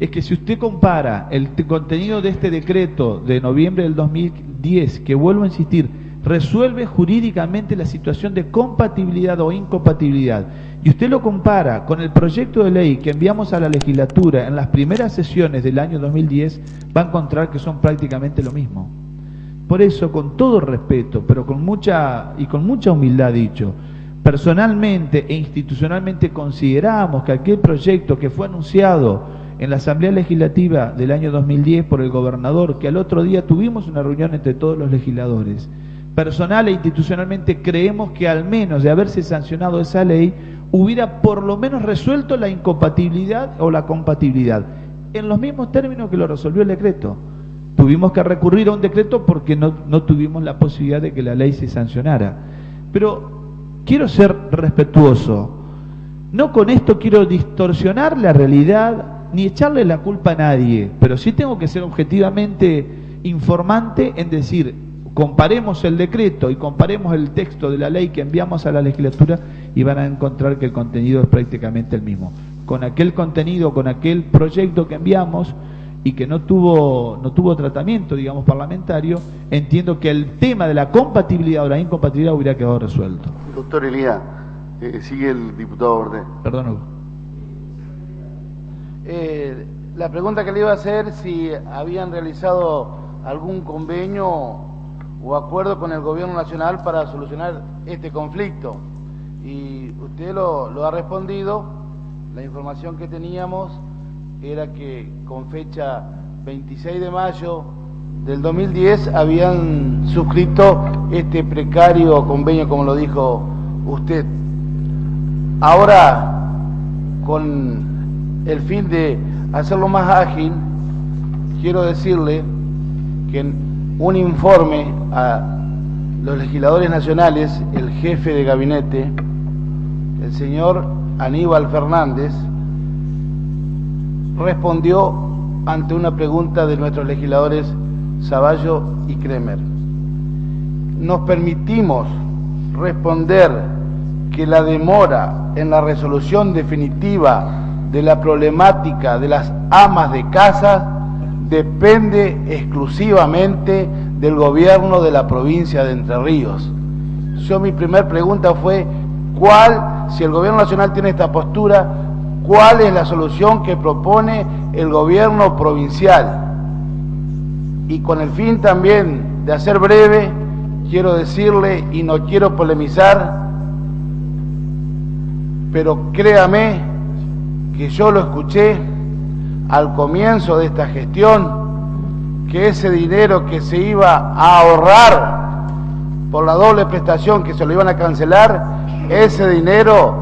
es que si usted compara el contenido de este decreto de noviembre del 2010, que vuelvo a insistir, resuelve jurídicamente la situación de compatibilidad o incompatibilidad, y usted lo compara con el proyecto de ley que enviamos a la legislatura en las primeras sesiones del año 2010, va a encontrar que son prácticamente lo mismo. Por eso, con todo respeto, pero con mucha humildad dicho, personalmente e institucionalmente consideramos que aquel proyecto que fue anunciado en la Asamblea Legislativa del año 2010 por el gobernador, que al otro día tuvimos una reunión entre todos los legisladores, personal e institucionalmente creemos que al menos de haberse sancionado esa ley, hubiera por lo menos resuelto la incompatibilidad o la compatibilidad, en los mismos términos que lo resolvió el decreto. Tuvimos que recurrir a un decreto porque no tuvimos la posibilidad de que la ley se sancionara. Pero quiero ser respetuoso. No con esto quiero distorsionar la realidad ni echarle la culpa a nadie, pero sí tengo que ser objetivamente informante en decir, comparemos el decreto y comparemos el texto de la ley que enviamos a la legislatura y van a encontrar que el contenido es prácticamente el mismo. Con aquel contenido, con aquel proyecto que enviamos y que no tuvo tratamiento, digamos, parlamentario, entiendo que el tema de la compatibilidad o la incompatibilidad hubiera quedado resuelto. Doctor Elía, sigue el diputado Bordet. Perdón, Hugo. La pregunta que le iba a hacer, si habían realizado algún convenio o acuerdo con el gobierno nacional para solucionar este conflicto. Y usted lo ha respondido. La información que teníamos era que con fecha 26 de mayo del 2010 habían suscrito este precario convenio, como lo dijo usted. Ahora, con el fin de hacerlo más ágil, quiero decirle que en un informe a los legisladores nacionales, el jefe de gabinete, el señor Aníbal Fernández, respondió ante una pregunta de nuestros legisladores Zavallo y Kremer. Nos permitimos responder que la demora en la resolución definitiva de la problemática de las amas de casa depende exclusivamente del gobierno de la provincia de Entre Ríos. Mi primer pregunta fue, si el gobierno nacional tiene esta postura, ¿cuál es la solución que propone el gobierno provincial? Y con el fin también de hacer breve, quiero decirle, y no quiero polemizar, pero créame que yo lo escuché al comienzo de esta gestión, que ese dinero que se iba a ahorrar por la doble prestación, que se lo iban a cancelar, ese dinero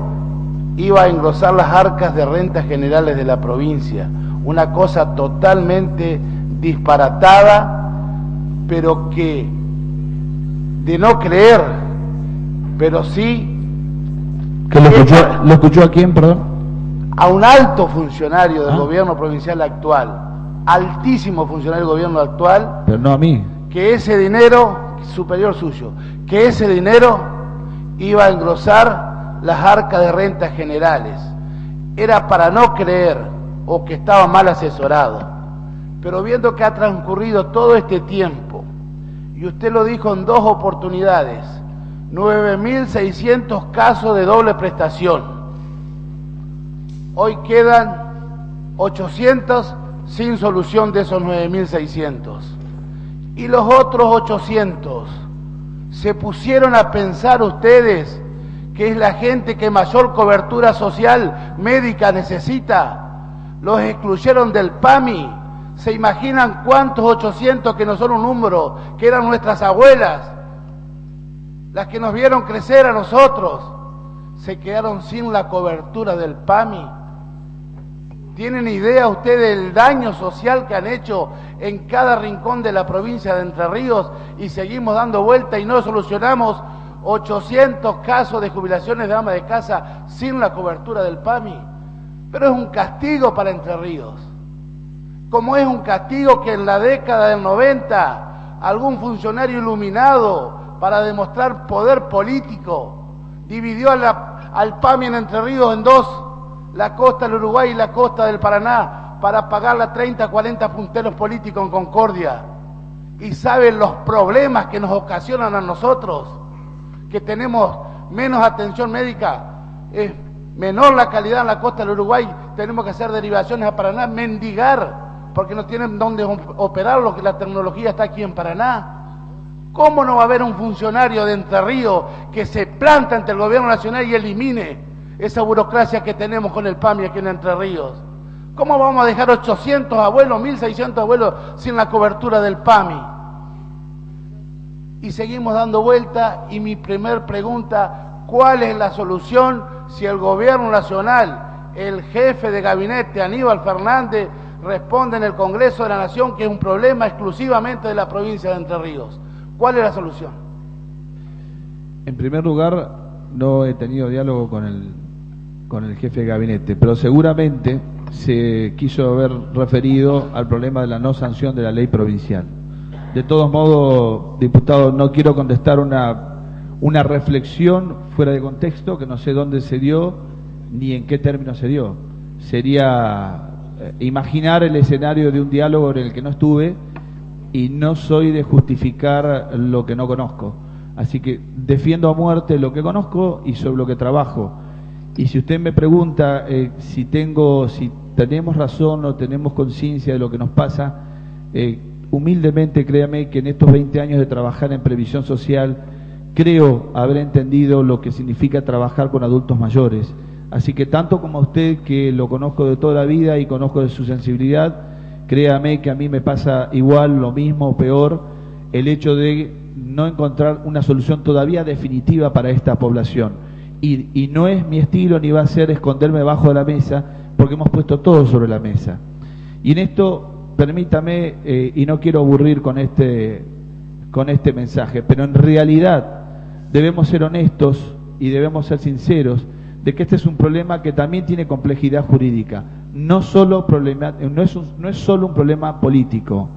iba a engrosar las arcas de rentas generales de la provincia. Una cosa totalmente disparatada, pero que de no creer, pero sí ¿Que lo escuchó a quién, perdón? A un alto funcionario del gobierno provincial actual, altísimo funcionario del gobierno actual. Pero no a mí. Que ese dinero, superior suyo, que ese dinero iba a engrosar las arcas de rentas generales. Era para no creer o que estaba mal asesorado. Pero viendo que ha transcurrido todo este tiempo, y usted lo dijo en 2 oportunidades, 9.600 casos de doble prestación. Hoy quedan 800 sin solución de esos 9.600. Y los otros 800, ¿se pusieron a pensar ustedes que es la gente que mayor cobertura social médica necesita? Los excluyeron del PAMI. ¿Se imaginan cuántos 800, que no son un número, que eran nuestras abuelas, las que nos vieron crecer a nosotros, se quedaron sin la cobertura del PAMI? ¿Tienen idea ustedes del daño social que han hecho en cada rincón de la provincia de Entre Ríos y seguimos dando vuelta y no solucionamos 800 casos de jubilaciones de amas de casa sin la cobertura del PAMI? Pero es un castigo para Entre Ríos. Como es un castigo que en la década del 90 algún funcionario iluminado para demostrar poder político dividió al PAMI en Entre Ríos en 2, la costa del Uruguay y la costa del Paraná, para pagarle a 30, 40 punteros políticos en Concordia. Y saben los problemas que nos ocasionan a nosotros, que tenemos menos atención médica, es menor la calidad en la costa del Uruguay, tenemos que hacer derivaciones a Paraná, mendigar, porque no tienen dónde operarlo, que la tecnología está aquí en Paraná. ¿Cómo no va a haber un funcionario de Entre Ríos que se planta ante el gobierno nacional y elimine esa burocracia que tenemos con el PAMI aquí en Entre Ríos? ¿Cómo vamos a dejar 800 abuelos, 1.600 abuelos sin la cobertura del PAMI? Y seguimos dando vuelta, y mi primer pregunta, ¿cuál es la solución si el gobierno nacional, el jefe de gabinete, Aníbal Fernández, responde en el Congreso de la Nación que es un problema exclusivamente de la provincia de Entre Ríos? ¿Cuál es la solución? En primer lugar, no he tenido diálogo con el jefe de gabinete, pero seguramente se quiso haber referido al problema de la no sanción de la ley provincial. De todos modos, diputado, no quiero contestar una reflexión fuera de contexto, que no sé dónde se dio ni en qué términos se dio. Sería imaginar el escenario de un diálogo en el que no estuve, y no soy de justificar lo que no conozco. Así que defiendo a muerte lo que conozco y sobre lo que trabajo. Y si usted me pregunta si tenemos razón o tenemos conciencia de lo que nos pasa, humildemente créame que en estos 20 años de trabajar en previsión social, creo haber entendido lo que significa trabajar con adultos mayores. Así que tanto como a usted, que lo conozco de toda la vida y conozco de su sensibilidad, créame que a mí me pasa igual, lo mismo o peor, el hecho de no encontrar una solución todavía definitiva para esta población. Y no es mi estilo ni va a ser esconderme debajo de la mesa, porque hemos puesto todo sobre la mesa. Y en esto, permítame, y no quiero aburrir con este mensaje, pero en realidad debemos ser honestos y debemos ser sinceros de que este es un problema que también tiene complejidad jurídica. No es solo un problema político,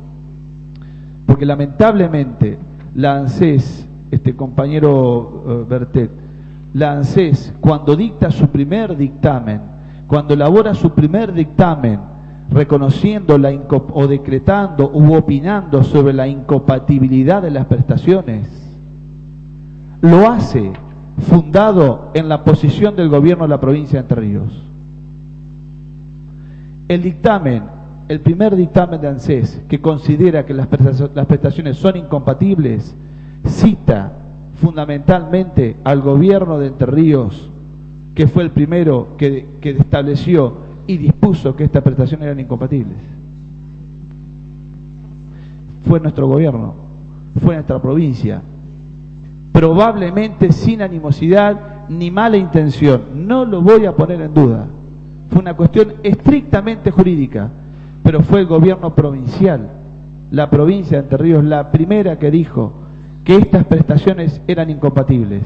porque lamentablemente la ANSES, compañero Bertet, la ANSES, cuando dicta su primer dictamen, cuando elabora su primer dictamen, reconociendo o decretando u opinando sobre la incompatibilidad de las prestaciones, lo hace fundado en la posición del gobierno de la provincia de Entre Ríos. El primer dictamen de ANSES, que considera que las prestaciones son incompatibles, cita fundamentalmente al gobierno de Entre Ríos, que fue el primero que estableció y dispuso que estas prestaciones eran incompatibles. Fue nuestro gobierno, fue nuestra provincia, probablemente sin animosidad ni mala intención, no lo voy a poner en duda. Fue una cuestión estrictamente jurídica, pero fue el gobierno provincial, la provincia de Entre Ríos, la primera que dijo que estas prestaciones eran incompatibles.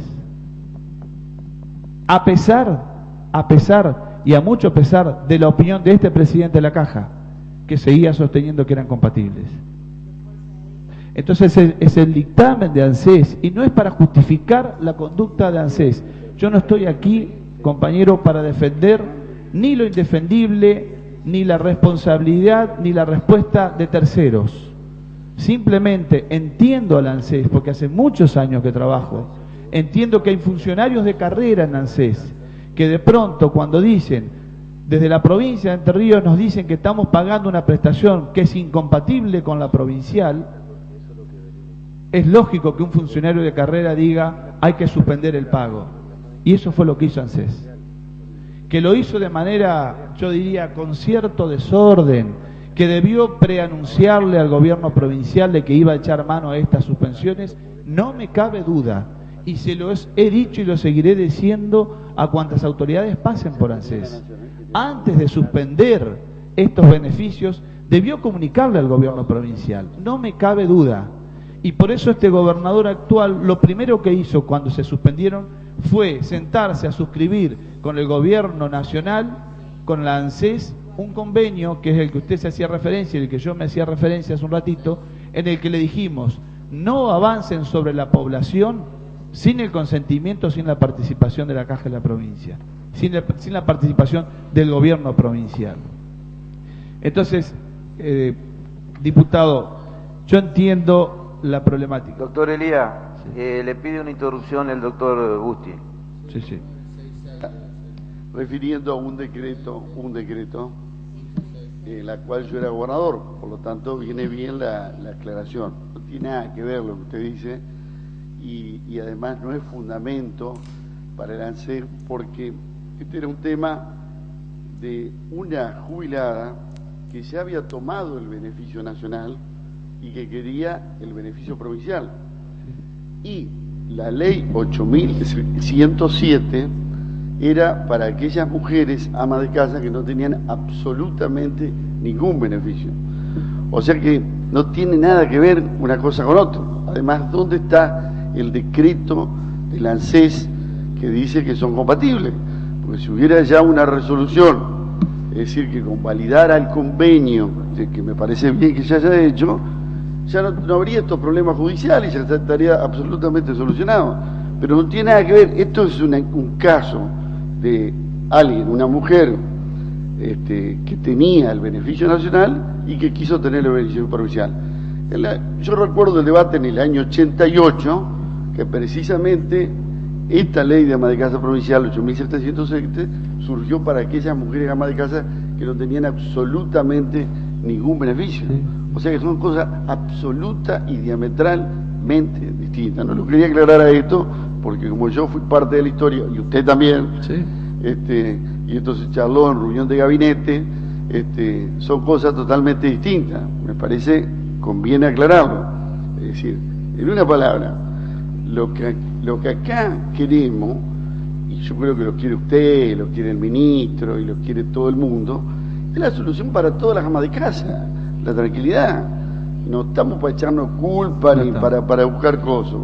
a pesar y a mucho pesar de la opinión de este presidente de la Caja, que seguía sosteniendo que eran compatibles. Entonces es el dictamen de ANSES, y no es para justificar la conducta de ANSES. Yo no estoy aquí, compañero, para defender ni lo indefendible, ni la responsabilidad, ni la respuesta de terceros. Simplemente entiendo al ANSES, porque hace muchos años que trabajo, entiendo que hay funcionarios de carrera en ANSES, que de pronto cuando dicen, desde la provincia de Entre Ríos nos dicen que estamos pagando una prestación que es incompatible con la provincial, es lógico que un funcionario de carrera diga hay que suspender el pago. Y eso fue lo que hizo ANSES, que lo hizo de manera, yo diría, con cierto desorden, que debió preanunciarle al gobierno provincial de que iba a echar mano a estas suspensiones. No me cabe duda, y se lo he dicho y lo seguiré diciendo a cuantas autoridades pasen por ANSES. Antes de suspender estos beneficios, debió comunicarle al gobierno provincial, no me cabe duda. Y por eso este gobernador actual, lo primero que hizo cuando se suspendieron fue sentarse a suscribir con el gobierno nacional, con la ANSES, un convenio, que es el que usted se hacía referencia y el que yo me hacía referencia hace un ratito, en el que le dijimos, no avancen sobre la población sin el consentimiento, sin la participación de la Caja de la provincia, sin la participación del gobierno provincial. Entonces, diputado, yo entiendo la problemática. Doctor Elías, le pide una interrupción el doctor Gusti. Sí. Refiriendo a un decreto, la cual yo era gobernador, por lo tanto viene bien la aclaración. No tiene nada que ver lo que usted dice, y además no es fundamento para el ANSES, porque este era un tema de una jubilada que ya había tomado el beneficio nacional y que quería el beneficio provincial. Y la ley 8107 era para aquellas mujeres amas de casa que no tenían absolutamente ningún beneficio. O sea que no tiene nada que ver una cosa con otra. Además, ¿dónde está el decreto del ANSES que dice que son compatibles? Porque si hubiera ya una resolución, es decir, que convalidara el convenio, que me parece bien que se haya hecho, ya no habría estos problemas judiciales, ya estaría absolutamente solucionado. Pero no tiene nada que ver. Esto es un caso de alguien, una mujer que tenía el beneficio nacional y que quiso tener el beneficio provincial. Yo recuerdo el debate en el año 88, que precisamente esta ley de ama de casa provincial 8707 surgió para aquellas mujeres amas de casa que no tenían absolutamente ningún beneficio. Sí. O sea que son cosas absoluta y diametralmente distintas. No lo quería aclarar a esto, porque como yo fui parte de la historia, y usted también, sí. Y entonces charló en reunión de gabinete, son cosas totalmente distintas. Me parece, conviene aclararlo. Es decir, en una palabra, lo que acá queremos, y yo creo que lo quiere usted, lo quiere el ministro, y lo quiere todo el mundo, es la solución para todas las amas de casa. La tranquilidad. No estamos para echarnos culpa ni para buscar cosas.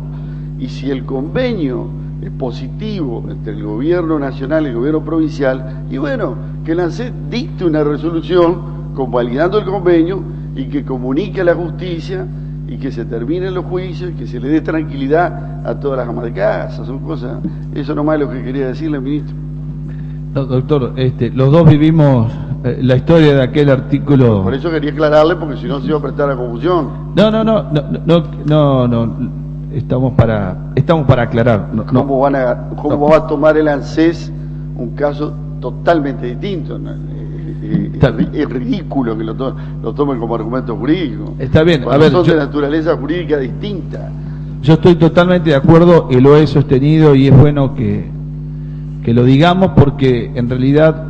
Y si el convenio es positivo entre el gobierno nacional y el gobierno provincial, y bueno, que el ANSES dicte una resolución convalidando el convenio y que comunique a la justicia y que se terminen los juicios y que se le dé tranquilidad a todas las amas de casa. Son cosas, eso nomás es lo que quería decirle, ministro. No, doctor, los dos vivimos la historia de aquel artículo. Por eso quería aclararle, porque si no se iba a prestar a confusión. No, estamos para aclarar. ¿Cómo va a tomar el ANSES un caso totalmente distinto? Es ridículo que lo tomen como argumento jurídico. Está bien, a ver, son de naturaleza jurídica distinta. Yo estoy totalmente de acuerdo y lo he sostenido, y es bueno que lo digamos, porque en realidad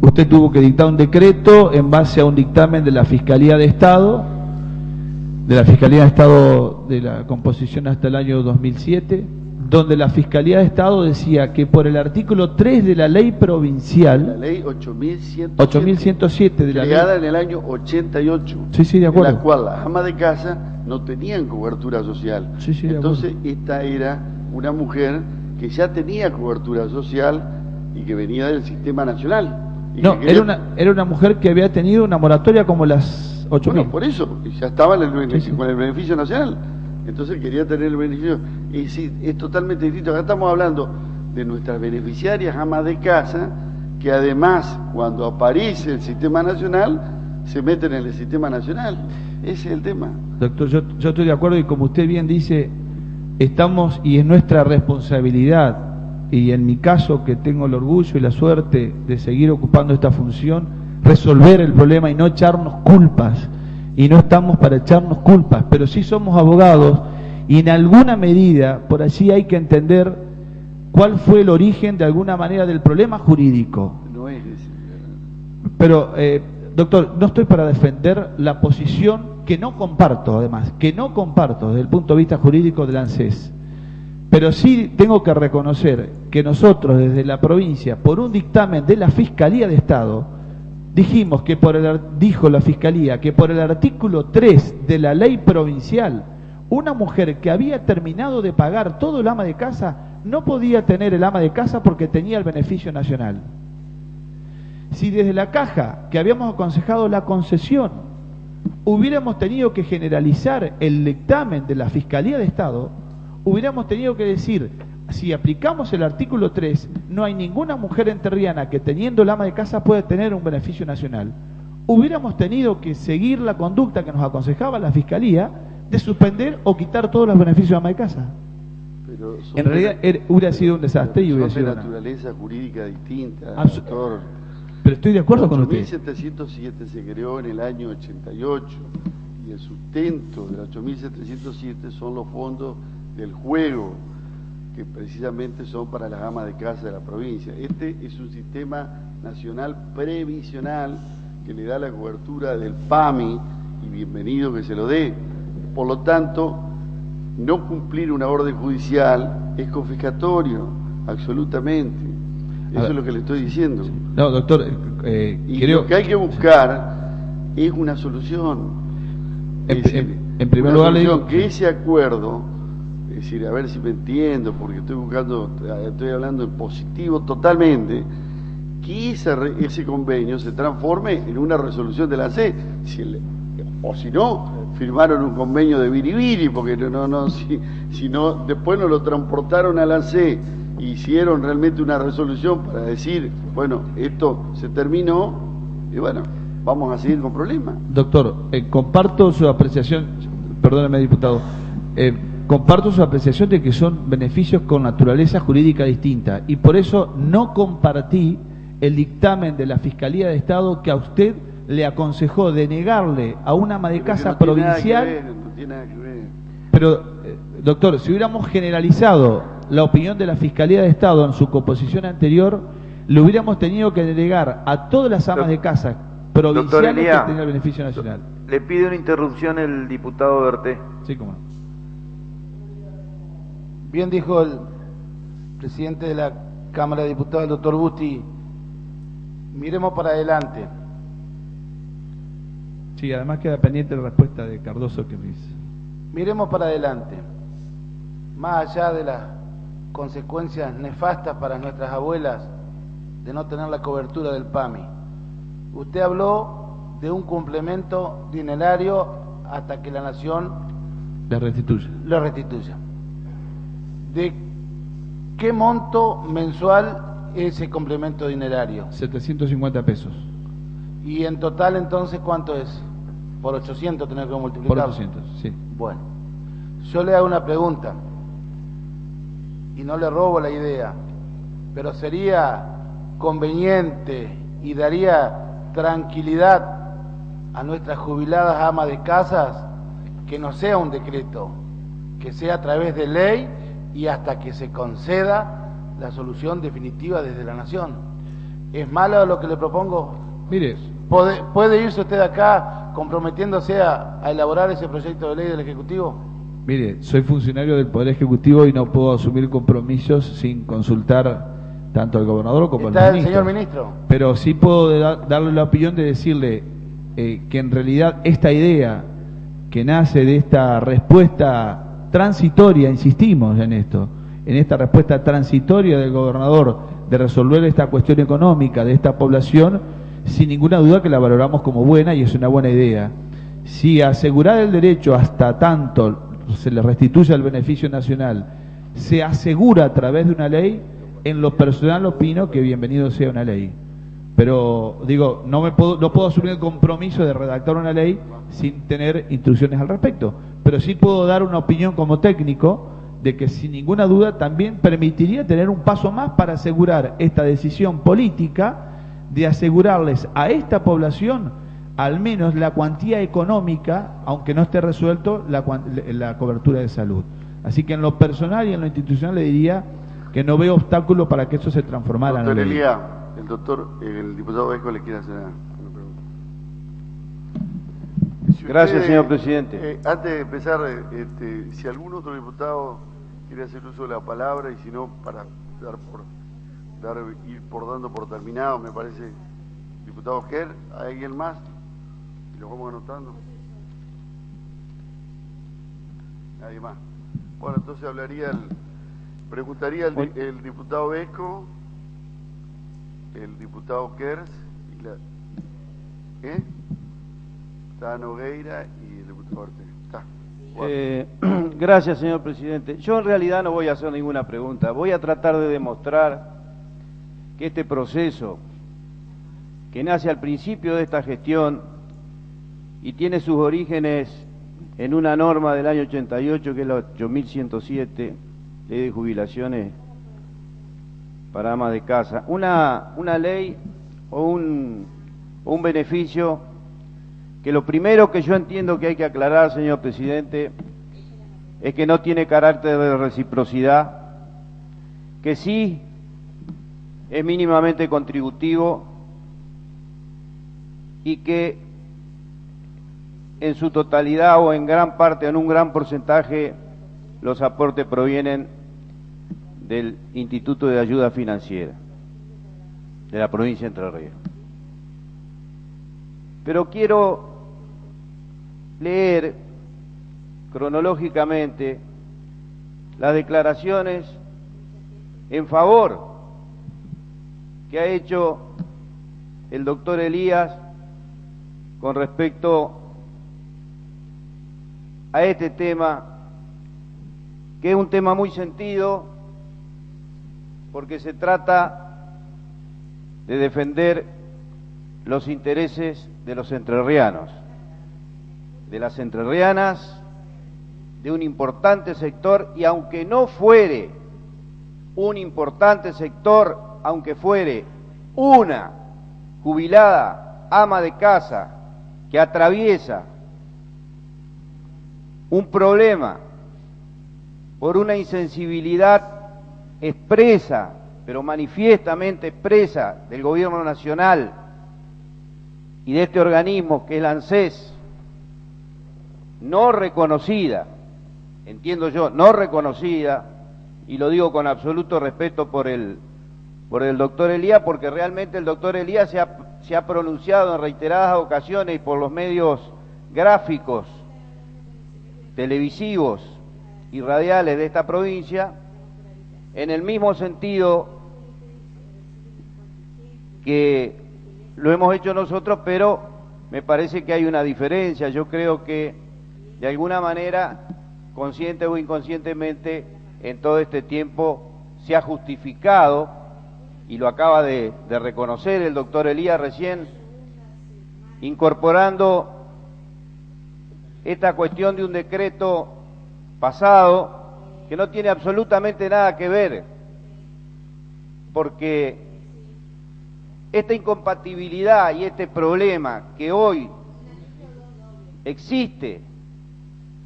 usted tuvo que dictar un decreto en base a un dictamen de la Fiscalía de Estado, de la composición hasta el año 2007, donde la Fiscalía de Estado decía que por el artículo 3 de la ley provincial, la ley 8107 de la creada ley, en el año 88, sí, de acuerdo, en la cual las amas de casa no tenían cobertura social. Sí, entonces esta era una mujer que ya tenía cobertura social y que venía del sistema nacional. Y no, era una mujer que había tenido una moratoria como las 8.000. Bueno, por eso, ya estaba con el beneficio nacional. Entonces quería tener el beneficio. Y sí, es totalmente distinto. Acá estamos hablando de nuestras beneficiarias amas de casa, que además, cuando aparece el sistema nacional, se meten en el sistema nacional. Ese es el tema. Doctor, yo estoy de acuerdo, y como usted bien dice, estamos, y es nuestra responsabilidad, y en mi caso, que tengo el orgullo y la suerte de seguir ocupando esta función, resolver el problema y no echarnos culpas. Y no estamos para echarnos culpas, pero sí somos abogados, y en alguna medida por allí hay que entender cuál fue el origen de alguna manera del problema jurídico. No es ese. Pero, doctor, no estoy para defender la posición que no comparto, además, que no comparto desde el punto de vista jurídico del ANSES. Pero sí tengo que reconocer que nosotros desde la provincia, por un dictamen de la Fiscalía de Estado, dijimos que dijo la Fiscalía que por el artículo 3 de la ley provincial, una mujer que había terminado de pagar todo el ama de casa no podía tener el ama de casa porque tenía el beneficio nacional. Si desde la caja, que habíamos aconsejado la concesión, hubiéramos tenido que generalizar el dictamen de la Fiscalía de Estado, hubiéramos tenido que decir, si aplicamos el artículo 3, no hay ninguna mujer enterriana que teniendo el ama de casa pueda tener un beneficio nacional. Hubiéramos tenido que seguir la conducta que nos aconsejaba la Fiscalía de suspender o quitar todos los beneficios de ama de casa. Pero en realidad hubiera sido un desastre y hubiera sido de naturaleza jurídica distinta, doctor. Pero estoy de acuerdo con usted. 8.707 se creó en el año 88 y el sustento del 8.707 son los fondos del juego, que precisamente son para las amas de casa de la provincia. Este es un sistema nacional previsional que le da la cobertura del PAMI, y bienvenido que se lo dé. Por lo tanto, no cumplir una orden judicial es confiscatorio, absolutamente. Eso es lo que le estoy diciendo. No, doctor, y creo lo que hay que buscar es una solución. En primer lugar, le digo que ese acuerdo, es decir, a ver si me entiendo, porque estoy hablando en positivo totalmente, que ese convenio se transforme en una resolución de la ANSES, o si no, firmaron un convenio de biribiri, porque si no, después nos lo transportaron a la ANSES, hicieron realmente una resolución para decir, bueno, esto se terminó, y bueno, vamos a seguir con problemas. Doctor, comparto su apreciación, perdóneme, diputado, comparto su apreciación de que son beneficios con naturaleza jurídica distinta, y por eso no compartí el dictamen de la Fiscalía de Estado que a usted le aconsejó denegarle a una ama de casa provincial. No tiene nada que ver. Pero, doctor, si hubiéramos generalizado la opinión de la Fiscalía de Estado en su composición anterior, le hubiéramos tenido que denegar a todas las amas de casa provinciales que tenían el beneficio nacional. Le pide una interrupción el diputado Berté. Sí, cómo no. Bien dijo el presidente de la Cámara de Diputados, el doctor Busti, miremos para adelante. Sí, además queda pendiente la respuesta de Cardoso que me dice. Miremos para adelante. Más allá de las consecuencias nefastas para nuestras abuelas de no tener la cobertura del PAMI. Usted habló de un complemento dinerario hasta que la Nación le restituya. ¿De qué monto mensual es ese complemento dinerario? 750 pesos. ¿Y en total entonces cuánto es? Por 800 tener que multiplicar. Por 800, sí. Bueno, yo le hago una pregunta y no le robo la idea, pero sería conveniente y daría tranquilidad a nuestras jubiladas amas de casas que no sea un decreto, que sea a través de ley y hasta que se conceda la solución definitiva desde la Nación. ¿Es malo lo que le propongo? Mire, ¿Puede irse usted acá comprometiéndose a elaborar ese proyecto de ley del Ejecutivo? Mire, soy funcionario del Poder Ejecutivo y no puedo asumir compromisos sin consultar tanto al gobernador como al ministro. ¿Está el señor ministro? Pero sí puedo darle la opinión de decirle que en realidad esta idea que nace de esta respuesta transitoria, insistimos en esto, en esta respuesta transitoria del gobernador de resolver esta cuestión económica de esta población, sin ninguna duda que la valoramos como buena y es una buena idea. Si asegurar el derecho hasta tanto se le restituye el beneficio nacional, se asegura a través de una ley, en lo personal opino que bienvenido sea una ley. Pero digo, no puedo asumir el compromiso de redactar una ley sin tener instrucciones al respecto, pero sí puedo dar una opinión como técnico de que sin ninguna duda también permitiría tener un paso más para asegurar esta decisión política de asegurarles a esta población al menos la cuantía económica, aunque no esté resuelto la cobertura de salud. Así que en lo personal y en lo institucional le diría que no veo obstáculo para que eso se transformara en ley. El diputado Vesco le quiere hacer una pregunta. Gracias, señor presidente. Antes de empezar, si algún otro diputado quiere hacer uso de la palabra, y si no, para ir dando por terminado, me parece, diputado Ger, ¿hay alguien más? Y lo vamos anotando. Nadie más. Bueno, entonces preguntaría el diputado Vesco, el diputado Kers y está Nogueira y el diputado Ortega. Gracias, señor presidente. Yo en realidad no voy a hacer ninguna pregunta. Voy a tratar de demostrar que este proceso, que nace al principio de esta gestión y tiene sus orígenes en una norma del año 88, que es la 8107, ley de jubilaciones para amas de casa, una ley o un beneficio que lo primero que yo entiendo que hay que aclarar, señor presidente, es que no tiene carácter de reciprocidad, que sí es mínimamente contributivo y que en su totalidad o en gran parte, en un gran porcentaje, los aportes provienen del Instituto de Ayuda Financiera de la provincia de Entre Ríos. Pero quiero leer cronológicamente las declaraciones en favor que ha hecho el doctor Elías con respecto a este tema, que es un tema muy sentido, porque se trata de defender los intereses de los entrerrianos, de las entrerrianas, de un importante sector, y aunque no fuere un importante sector, aunque fuere una jubilada ama de casa que atraviesa un problema por una insensibilidad expresa, pero manifiestamente expresa, del gobierno nacional y de este organismo que es la ANSES, no reconocida, entiendo yo, no reconocida, y lo digo con absoluto respeto por el doctor Elías, porque realmente el doctor Elías se ha pronunciado en reiteradas ocasiones y por los medios gráficos, televisivos y radiales de esta provincia, en el mismo sentido que lo hemos hecho nosotros, pero me parece que hay una diferencia. Yo creo que de alguna manera, consciente o inconscientemente, en todo este tiempo se ha justificado, y lo acaba de reconocer el doctor Elías recién, incorporando esta cuestión de un decreto pasado que no tiene absolutamente nada que ver, porque esta incompatibilidad y este problema que hoy existe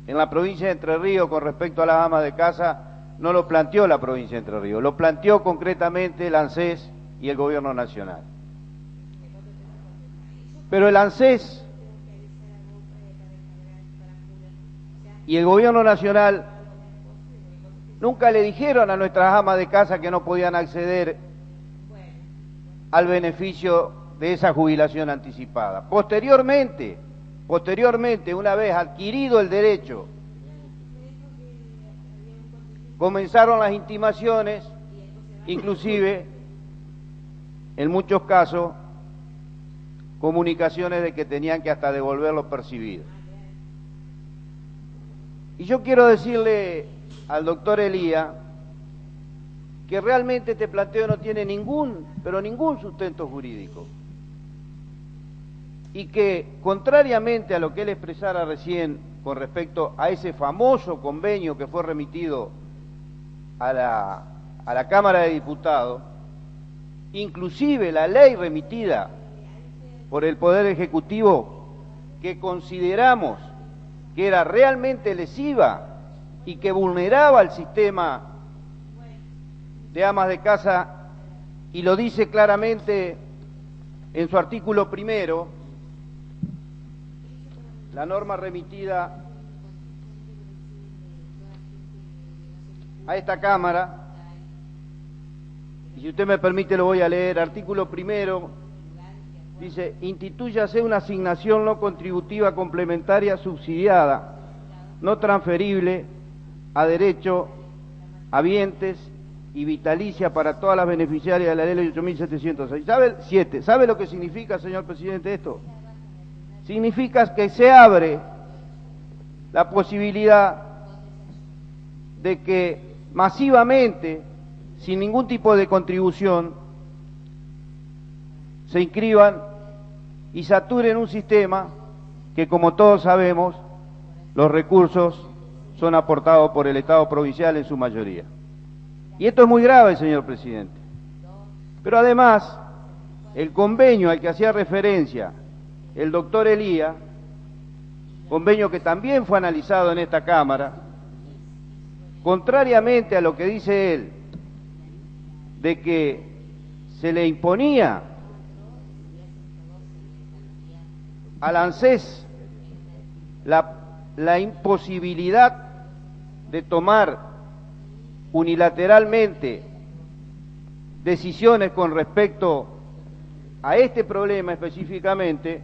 en la provincia de Entre Ríos con respecto a las amas de casa no lo planteó la provincia de Entre Ríos, lo planteó concretamente el ANSES y el gobierno nacional. Pero el ANSES y el gobierno nacional nunca le dijeron a nuestras amas de casa que no podían acceder al beneficio de esa jubilación anticipada. Posteriormente, una vez adquirido el derecho comenzaron las intimaciones, inclusive, en muchos casos, comunicaciones de que tenían que hasta devolver lo percibido. Y yo quiero decirle al doctor Elía que realmente este planteo no tiene ningún sustento jurídico. Y que, contrariamente a lo que él expresara recién con respecto a ese famoso convenio que fue remitido a la Cámara de Diputados, inclusive la ley remitida por el Poder Ejecutivo, que consideramos que era realmente lesiva y que vulneraba el sistema de amas de casa, y lo dice claramente en su artículo primero, la norma remitida a esta Cámara, y si usted me permite lo voy a leer. Artículo primero, dice: intitúyase una asignación no contributiva complementaria subsidiada, no transferible, a derecho, habientes y vitalicia para todas las beneficiarias de la ley 8.706. ¿Sabe lo que significa, señor presidente, esto? Significa que se abre la posibilidad de que masivamente, sin ningún tipo de contribución, se inscriban y saturen un sistema que, como todos sabemos, los recursos son aportados por el Estado provincial en su mayoría. Y esto es muy grave, señor presidente. Pero además, el convenio al que hacía referencia el doctor Elía, convenio que también fue analizado en esta Cámara, contrariamente a lo que dice él, de que se le imponía al ANSES la imposibilidad de tomar unilateralmente decisiones con respecto a este problema específicamente.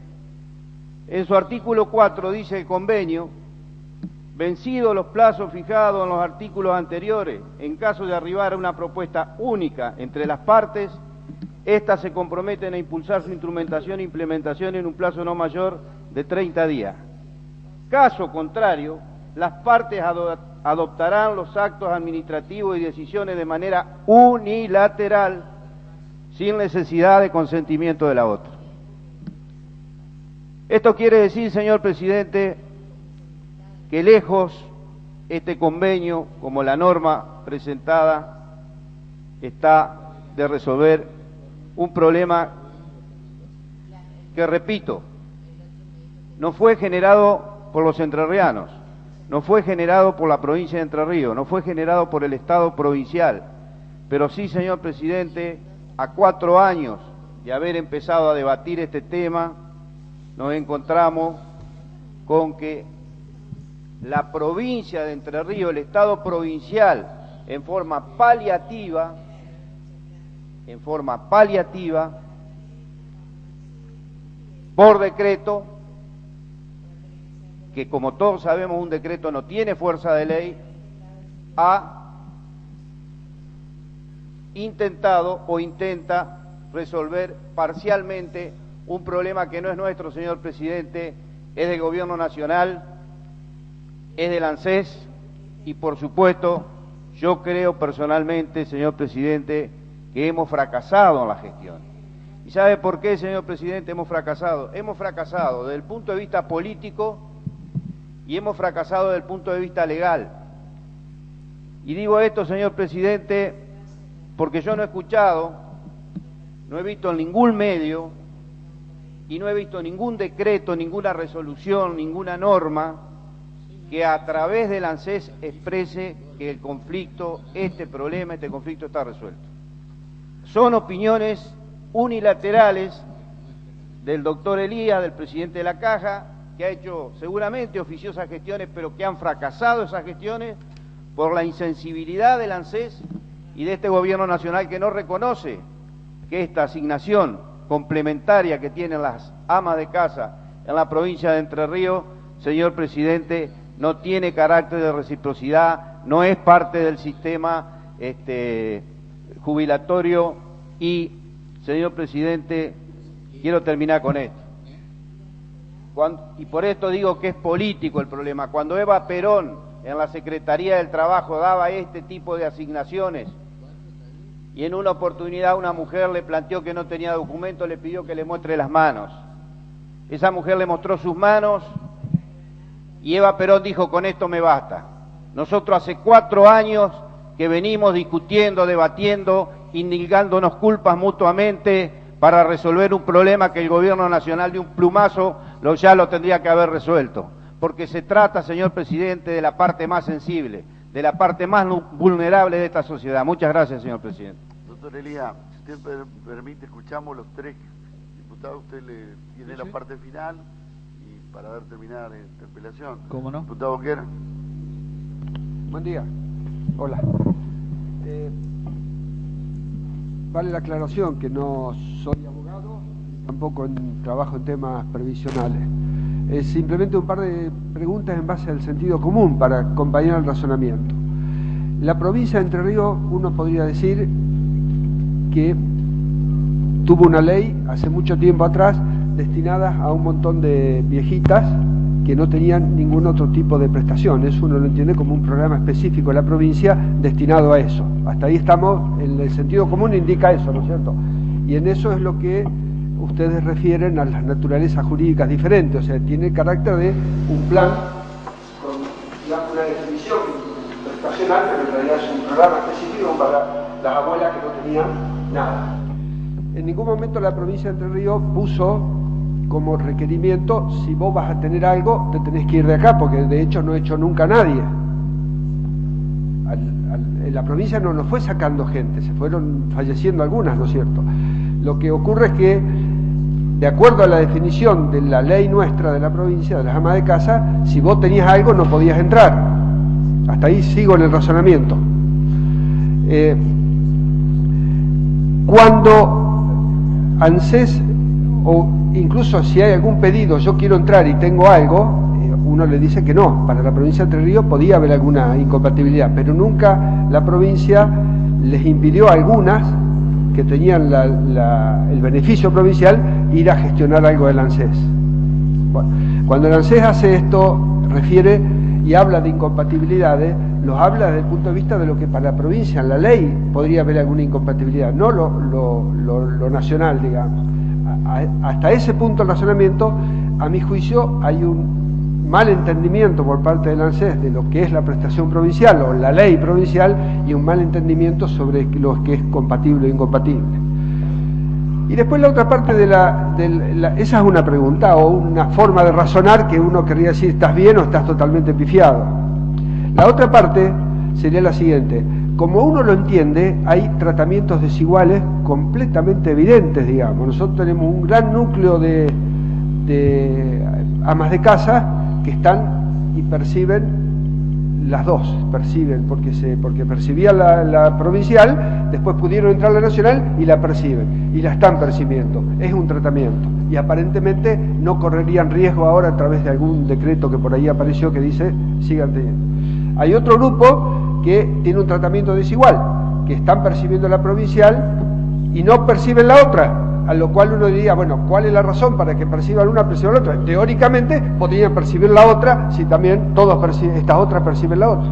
En su artículo 4 dice el convenio: vencidos los plazos fijados en los artículos anteriores, en caso de arribar a una propuesta única entre las partes, éstas se comprometen a impulsar su instrumentación e implementación en un plazo no mayor de 30 días. Caso contrario, las partes adoptarán los actos administrativos y decisiones de manera unilateral, sin necesidad de consentimiento de la otra. Esto quiere decir, señor presidente, que lejos este convenio, como la norma presentada, está de resolver un problema que, repito, no fue generado por los entrerrianos, no fue generado por la provincia de Entre Ríos, no fue generado por el Estado provincial, pero sí, señor presidente, a 4 años de haber empezado a debatir este tema, nos encontramos con que la provincia de Entre Ríos, el Estado provincial, en forma paliativa, por decreto, que como todos sabemos un decreto no tiene fuerza de ley, ha intentado o intenta resolver parcialmente un problema que no es nuestro, señor presidente, es del gobierno nacional, es del ANSES, y por supuesto, yo creo personalmente, señor presidente, que hemos fracasado en la gestión. ¿Y sabe por qué, señor presidente, hemos fracasado? Hemos fracasado desde el punto de vista político y hemos fracasado desde el punto de vista legal. Y digo esto, señor presidente, porque yo no he escuchado, no he visto en ningún medio y no he visto ningún decreto, ninguna resolución, ninguna norma que a través del ANSES exprese que el conflicto, este conflicto está resuelto. Son opiniones unilaterales del doctor Elías, del presidente de la Caja, que ha hecho seguramente oficiosas gestiones, pero que han fracasado esas gestiones por la insensibilidad del ANSES y de este gobierno nacional, que no reconoce que esta asignación complementaria que tienen las amas de casa en la provincia de Entre Ríos, señor presidente, no tiene carácter de reciprocidad, no es parte del sistema jubilatorio y, señor presidente, quiero terminar con esto. Y por esto digo que es político el problema. Cuando Eva Perón en la Secretaría del Trabajo daba este tipo de asignaciones y en una oportunidad una mujer le planteó que no tenía documento, le pidió que le muestre las manos. Esa mujer le mostró sus manos y Eva Perón dijo: con esto me basta. Nosotros hace 4 años que venimos discutiendo, debatiendo, indicándonos culpas mutuamente para resolver un problema que el gobierno nacional de un plumazo ya lo tendría que haber resuelto. Porque se trata, señor presidente, de la parte más sensible, de la parte más vulnerable de esta sociedad. Muchas gracias, señor presidente. Doctor Elías, si usted permite, escuchamos los 3 diputados, usted le tiene la parte final y para ver terminar la interpelación. ¿Cómo no? Diputado Boquera. Buen día. Hola. Vale la aclaración que no soy abogado, tampoco trabajo en temas previsionales. Es simplemente un par de preguntas en base al sentido común para acompañar el razonamiento. La provincia de Entre Ríos, uno podría decir que tuvo una ley hace mucho tiempo atrás destinada a un montón de viejitas que no tenían ningún otro tipo de prestación. Eso uno lo entiende como un programa específico de la provincia destinado a eso. Hasta ahí estamos, el sentido común indica eso, ¿no es cierto? Y en eso es lo que ustedes refieren a las naturalezas jurídicas diferentes, o sea, tiene el carácter de un plan con, digamos, una definición prestacional, pero en realidad es un programa específico para las abuelas que no tenían nada. En ningún momento la provincia de Entre Ríos puso como requerimiento: si vos vas a tener algo, te tenés que ir de acá, porque de hecho no ha hecho nunca nadie. En la provincia no nos fue sacando gente, se fueron falleciendo algunas, ¿no es cierto? Lo que ocurre es que, de acuerdo a la definición de la ley nuestra de la provincia, de las amas de casa, si vos tenías algo no podías entrar. Hasta ahí sigo en el razonamiento. Cuando ANSES, o incluso si hay algún pedido, yo quiero entrar y tengo algo, uno le dice que no. Para la provincia de Entre Ríos podía haber alguna incompatibilidad, pero nunca la provincia les impidió a algunas que tenían el beneficio provincial ir a gestionar algo del ANSES. Bueno, cuando el ANSES hace esto, refiere y habla de incompatibilidades, los habla desde el punto de vista de lo que para la provincia, en la ley, podría haber alguna incompatibilidad, no lo nacional, digamos. Hasta ese punto del razonamiento, a mi juicio, hay un mal entendimiento por parte del ANSES de lo que es la prestación provincial o la ley provincial, y un mal entendimiento sobre lo que es compatible o incompatible. Y después la otra parte esa es una pregunta o una forma de razonar que uno querría decir: ¿estás bien o estás totalmente pifiado? La otra parte sería la siguiente: como uno lo entiende, hay tratamientos desiguales completamente evidentes, digamos. Nosotros tenemos un gran núcleo de amas de casa que están y perciben las dos, perciben porque percibían la provincial, después pudieron entrar a la nacional y la perciben, y la están percibiendo. Es un tratamiento, y aparentemente no correrían riesgo ahora a través de algún decreto que por ahí apareció que dice sigan teniendo. Hay otro grupo que tiene un tratamiento desigual, que están percibiendo la provincial y no perciben la otra, a lo cual uno diría, bueno, ¿cuál es la razón para que perciban una, perciban la otra? Teóricamente podrían percibir la otra si también estas otras perciben la otra.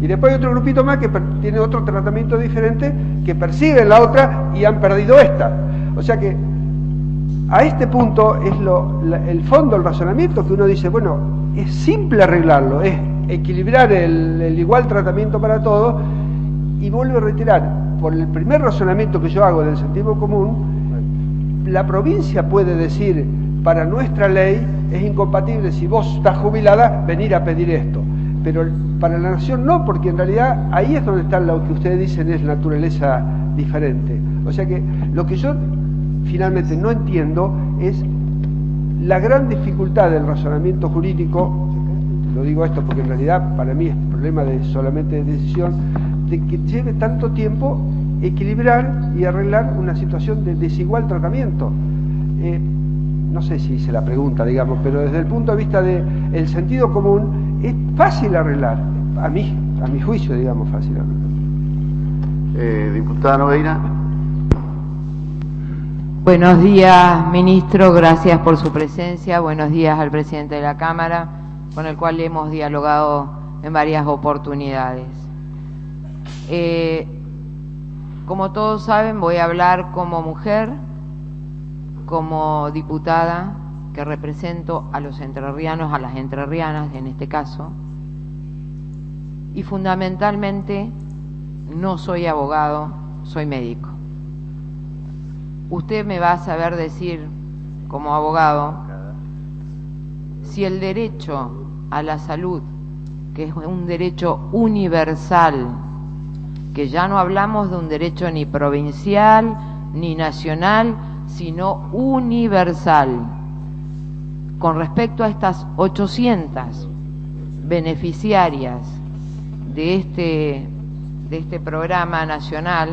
Y después hay otro grupito más que tiene otro tratamiento diferente, que perciben la otra y han perdido esta. O sea que a este punto es el fondo del razonamiento, que uno dice, bueno, es simple arreglarlo, es equilibrar el igual tratamiento para todos. Y vuelvo a reiterar, por el primer razonamiento que yo hago del sentido común, la provincia puede decir, para nuestra ley es incompatible, si vos estás jubilada, venir a pedir esto. Pero para la nación no, porque en realidad ahí es donde está lo que ustedes dicen es naturaleza diferente. O sea que lo que yo finalmente no entiendo es la gran dificultad del razonamiento jurídico. Lo digo esto porque en realidad para mí es problema solamente de decisión, de que lleve tanto tiempo equilibrar y arreglar una situación de desigual tratamiento. No sé si hice la pregunta, digamos, pero desde el punto de vista del sentido común Es fácil arreglar, a mi juicio, digamos, fácil arreglar. Diputada Nogueira. Buenos días, ministro, gracias por su presencia. Buenos días al presidente de la Cámara, con el cual hemos dialogado en varias oportunidades. Como todos saben, voy a hablar como mujer, como diputada que represento a los entrerrianos, a las entrerrianas en este caso, y fundamentalmente no soy abogado, soy médico. Usted me va a saber decir, como abogado, si el derecho a la salud, que es un derecho universal, que ya no hablamos de un derecho ni provincial ni nacional, sino universal, con respecto a estas 800 beneficiarias de este programa nacional,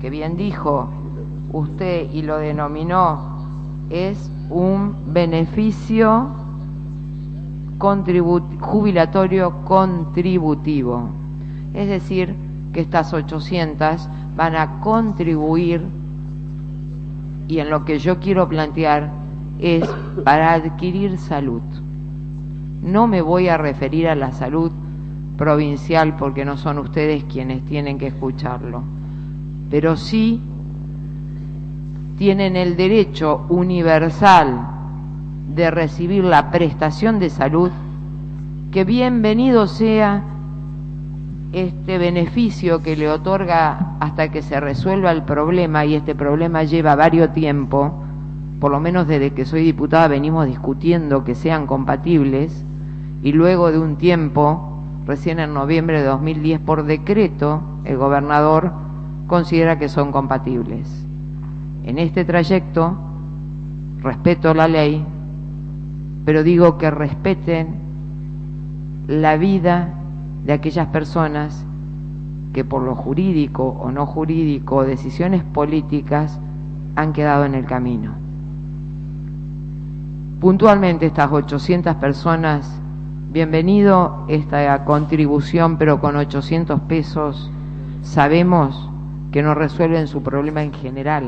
que bien dijo usted y lo denominó, es un beneficio jubilatorio contributivo. Es decir, que estas 800 van a contribuir, y en lo que yo quiero plantear es para adquirir salud. No me voy a referir a la salud provincial porque no son ustedes quienes tienen que escucharlo, pero sí tienen el derecho universal de recibir la prestación de salud, que bienvenido sea este beneficio que le otorga hasta que se resuelva el problema, y este problema lleva varios tiempo, por lo menos desde que soy diputada venimos discutiendo que sean compatibles, y luego de un tiempo, recién en noviembre de 2010 por decreto, el gobernador considera que son compatibles. En este trayecto respeto la ley, pero digo que respeten la vida de aquellas personas que por lo jurídico o no jurídico, decisiones políticas, han quedado en el camino. Puntualmente estas 800 personas, bienvenido esta contribución, pero con 800 pesos sabemos que no resuelven su problema en general.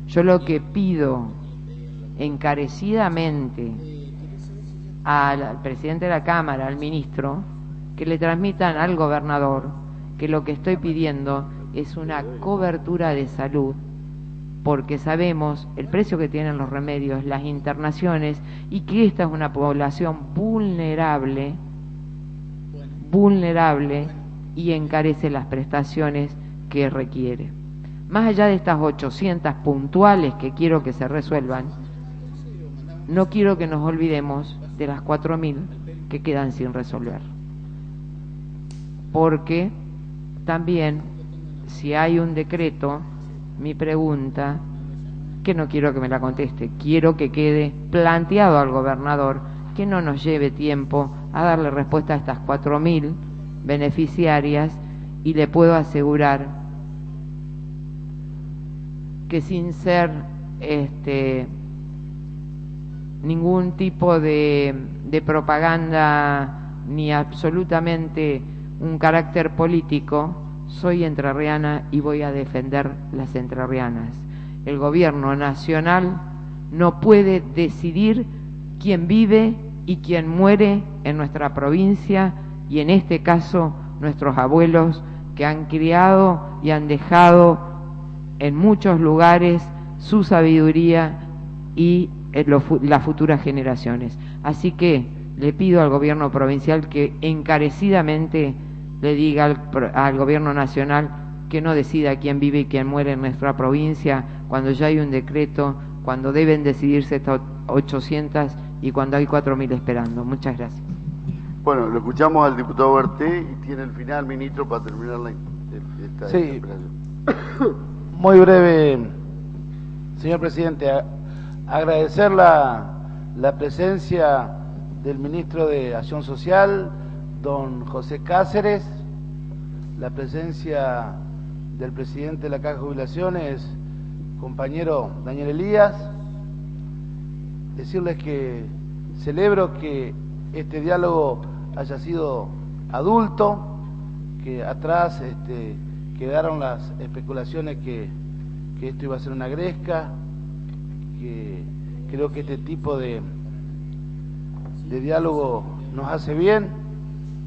Yo lo que pido encarecidamente al presidente de la Cámara, al ministro, que le transmitan al gobernador que lo que estoy pidiendo es una cobertura de salud, porque sabemos el precio que tienen los remedios, las internaciones, y que esta es una población vulnerable y encarece las prestaciones que requiere. Más allá de estas 800 puntuales que quiero que se resuelvan, no quiero que nos olvidemos de las 4.000 que quedan sin resolver. Porque también, si hay un decreto, mi pregunta, que no quiero que me la conteste, quiero que quede planteado al gobernador, que no nos lleve tiempo a darle respuesta a estas 4.000 beneficiarias, y le puedo asegurar que sin ser ningún tipo de propaganda ni absolutamente un carácter político, soy entrerriana y voy a defender las entrerrianas. El gobierno nacional no puede decidir quién vive y quién muere en nuestra provincia, y en este caso nuestros abuelos que han criado y han dejado en muchos lugares su sabiduría y las futuras generaciones. Así que le pido al gobierno provincial que encarecidamente le diga al gobierno nacional que no decida quién vive y quién muere en nuestra provincia, cuando ya hay un decreto, cuando deben decidirse estas 800 y cuando hay 4.000 esperando. Muchas gracias. Bueno, lo escuchamos al diputado Berté y tiene el final, ministro, para terminar esta interpelación. Muy breve, señor presidente. Agradecer la presencia del ministro de Acción Social, don José Cáceres, la presencia del presidente de la Caja de Jubilaciones, compañero Daniel Elías. Decirles que celebro que este diálogo haya sido adulto, que atrás quedaron las especulaciones que esto iba a ser una gresca, que creo que este tipo de diálogo nos hace bien,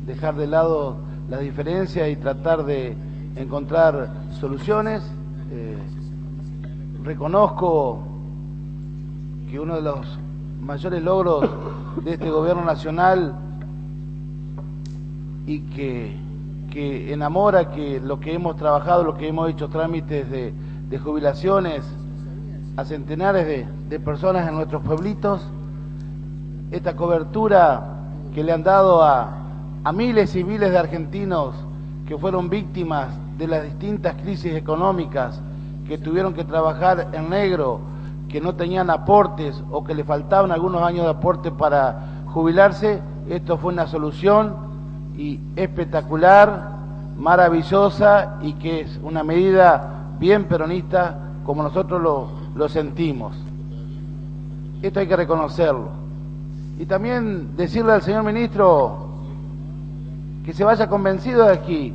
dejar de lado las diferencias y tratar de encontrar soluciones. Reconozco que uno de los mayores logros de este gobierno nacional y que enamora, que lo que hemos trabajado, lo que hemos hecho trámites de jubilaciones a centenares de personas en nuestros pueblitos, esta cobertura que le han dado a miles y miles de argentinos que fueron víctimas de las distintas crisis económicas, que tuvieron que trabajar en negro, que no tenían aportes o que le faltaban algunos años de aporte para jubilarse. Esto fue una solución y espectacular, maravillosa, y que es una medida bien peronista como nosotros lo sentimos. Esto hay que reconocerlo. Y también decirle al señor ministro que se vaya convencido de aquí,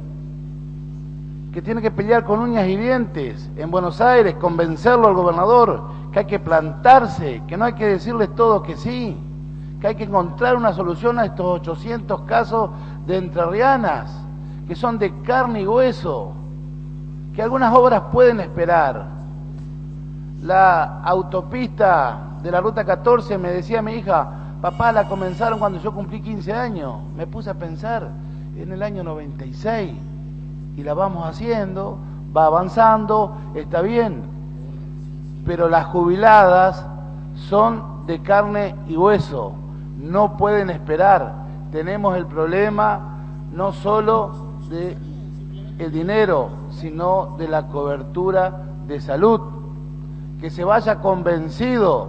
que tiene que pelear con uñas y dientes en Buenos Aires, convencerlo al gobernador, que hay que plantarse, que no hay que decirles todo que sí, que hay que encontrar una solución a estos 800 casos de entrerrianas, que son de carne y hueso, que algunas obras pueden esperar. La autopista de la Ruta 14, me decía mi hija, papá, la comenzaron cuando yo cumplí 15 años. Me puse a pensar en el año 96. Y la vamos haciendo, va avanzando, está bien, pero las jubiladas son de carne y hueso, no pueden esperar. Tenemos el problema no solo de el dinero, sino de la cobertura de salud. Que se vaya convencido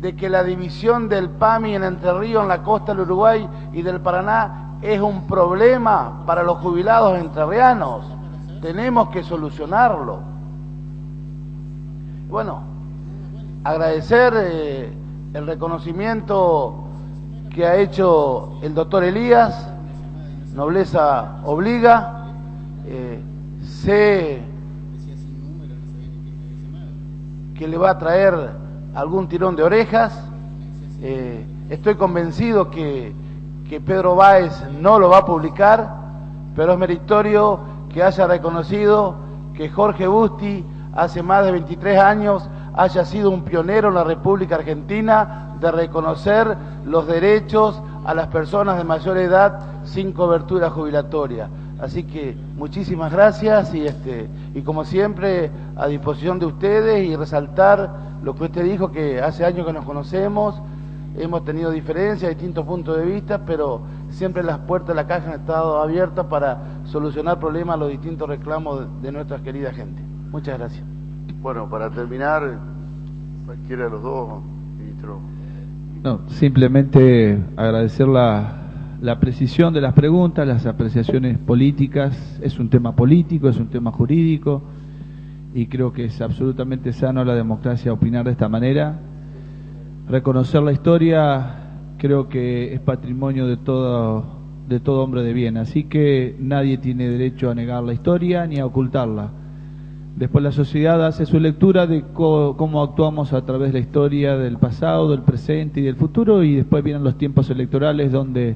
de que la división del PAMI en Entre Ríos, en la costa del Uruguay y del Paraná, es un problema para los jubilados entrerrianos. Tenemos que solucionarlo. Bueno, agradecer el reconocimiento que ha hecho el doctor Elías, nobleza obliga. Sé que le va a traer algún tirón de orejas. Estoy convencido que Pedro Báez no lo va a publicar, pero es meritorio que haya reconocido que Jorge Busti hace más de 23 años haya sido un pionero en la República Argentina de reconocer los derechos a las personas de mayor edad sin cobertura jubilatoria. Así que muchísimas gracias y como siempre a disposición de ustedes, y resaltar lo que usted dijo, que hace años que nos conocemos. Hemos tenido diferencias, distintos puntos de vista, pero siempre las puertas de la caja han estado abiertas para solucionar problemas, los distintos reclamos de nuestra querida gente. Muchas gracias. Bueno, para terminar, cualquiera de los dos, ministro. No, simplemente agradecer la precisión de las preguntas, las apreciaciones políticas. Es un tema político, es un tema jurídico, y creo que es absolutamente sano la democracia opinar de esta manera. Reconocer la historia creo que es patrimonio de todo hombre de bien, así que nadie tiene derecho a negar la historia ni a ocultarla. Después la sociedad hace su lectura de cómo actuamos a través de la historia del pasado, del presente y del futuro, y después vienen los tiempos electorales donde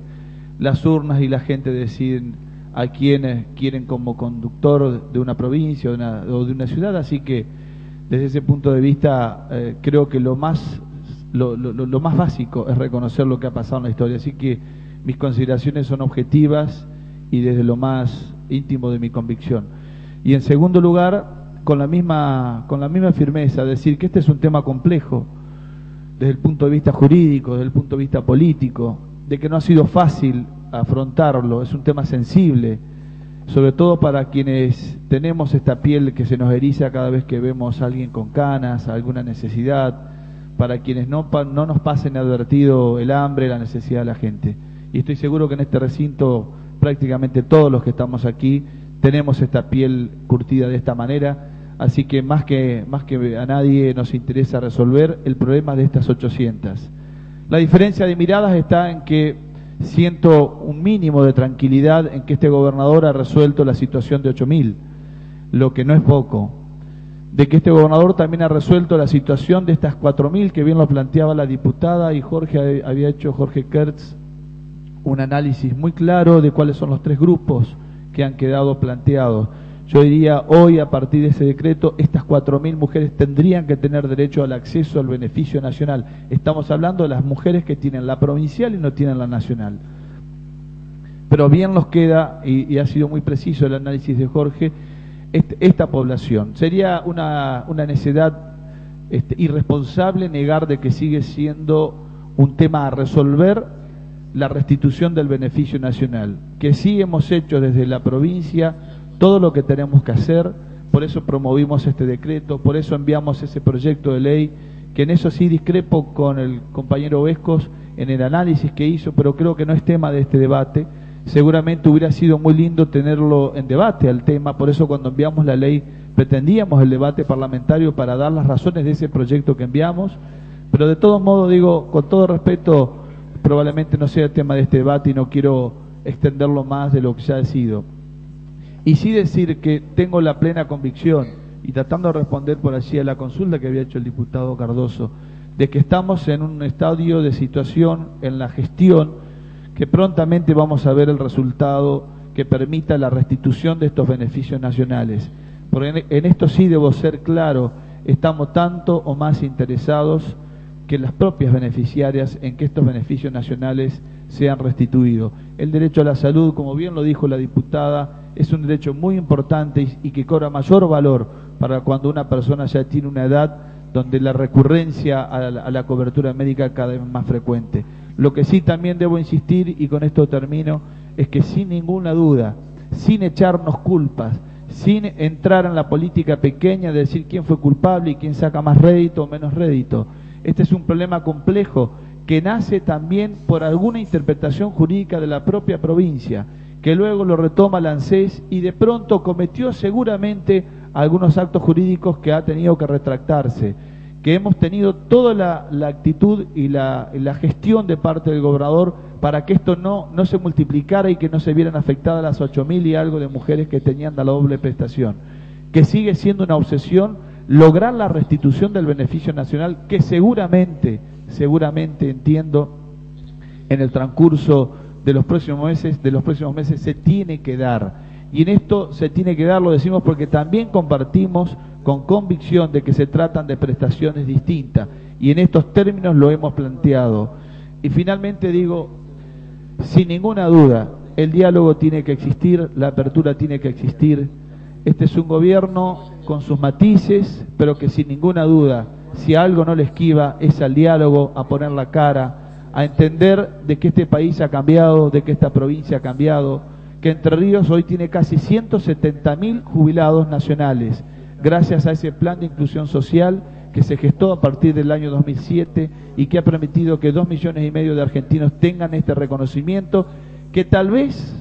las urnas y la gente deciden a quién quieren como conductor de una provincia o de una ciudad. Así que desde ese punto de vista creo que lo más básico es reconocer lo que ha pasado en la historia. Así que mis consideraciones son objetivas y desde lo más íntimo de mi convicción. Y en segundo lugar, con la misma firmeza, decir que este es un tema complejo desde el punto de vista jurídico, desde el punto de vista político, de que no ha sido fácil afrontarlo. Es un tema sensible, sobre todo para quienes tenemos esta piel que se nos eriza cada vez que vemos a alguien con canas, alguna necesidad, para quienes no nos pasen advertido el hambre, la necesidad de la gente. Y estoy seguro que en este recinto prácticamente todos los que estamos aquí tenemos esta piel curtida de esta manera, así que más que a nadie nos interesa resolver el problema de estas 800. La diferencia de miradas está en que siento un mínimo de tranquilidad en que este gobernador ha resuelto la situación de 8.000, lo que no es poco. De que este gobernador también ha resuelto la situación de estas 4.000, que bien lo planteaba la diputada, y Jorge Kurtz, un análisis muy claro de cuáles son los 3 grupos que han quedado planteados. Yo diría, hoy, a partir de ese decreto, estas 4.000 mujeres tendrían que tener derecho al acceso al beneficio nacional. Estamos hablando de las mujeres que tienen la provincial y no tienen la nacional. Pero bien nos queda, y ha sido muy preciso el análisis de Jorge, esta población. Sería una necedad irresponsable negar de que sigue siendo un tema a resolver la restitución del beneficio nacional, que sí hemos hecho desde la provincia todo lo que tenemos que hacer. Por eso promovimos este decreto, por eso enviamos ese proyecto de ley, que en eso sí discrepo con el compañero Vescos en el análisis que hizo, pero creo que no es tema de este debate. Seguramente hubiera sido muy lindo tenerlo en debate al tema, por eso cuando enviamos la ley pretendíamos el debate parlamentario para dar las razones de ese proyecto que enviamos, pero de todos modos digo, con todo respeto, probablemente no sea el tema de este debate y no quiero extenderlo más de lo que ya ha sido. Y sí decir que tengo la plena convicción, y tratando de responder por allí a la consulta que había hecho el diputado Cardoso, de que estamos en un estadio de situación en la gestión que prontamente vamos a ver el resultado que permita la restitución de estos beneficios nacionales. Porque en esto sí debo ser claro, estamos tanto o más interesados que las propias beneficiarias en que estos beneficios nacionales sean restituidos. El derecho a la salud, como bien lo dijo la diputada, es un derecho muy importante y que cobra mayor valor para cuando una persona ya tiene una edad donde la recurrencia a la cobertura médica cada vez más frecuente. Lo que sí también debo insistir, y con esto termino, es que sin ninguna duda, sin echarnos culpas, sin entrar en la política pequeña de decir quién fue culpable y quién saca más rédito o menos rédito, este es un problema complejo que nace también por alguna interpretación jurídica de la propia provincia, que luego lo retoma la ANSES y de pronto cometió seguramente algunos actos jurídicos que ha tenido que retractarse, que hemos tenido toda la actitud y la gestión de parte del gobernador para que esto no se multiplicara y que no se vieran afectadas las 8.000 y algo de mujeres que tenían la doble prestación, que sigue siendo una obsesión lograr la restitución del beneficio nacional, que seguramente entiendo en el transcurso de los próximos meses se tiene que dar. Y en esto se tiene que dar, lo decimos porque también compartimos con convicción de que se tratan de prestaciones distintas, y en estos términos lo hemos planteado. Y finalmente digo, sin ninguna duda, el diálogo tiene que existir, la apertura tiene que existir. Este es un gobierno con sus matices, pero que sin ninguna duda, si algo no le esquiva, es al diálogo, a poner la cara, a entender de que este país ha cambiado, de que esta provincia ha cambiado, que Entre Ríos hoy tiene casi 170.000 jubilados nacionales, gracias a ese plan de inclusión social que se gestó a partir del año 2007 y que ha permitido que 2,5 millones de argentinos tengan este reconocimiento, que tal vez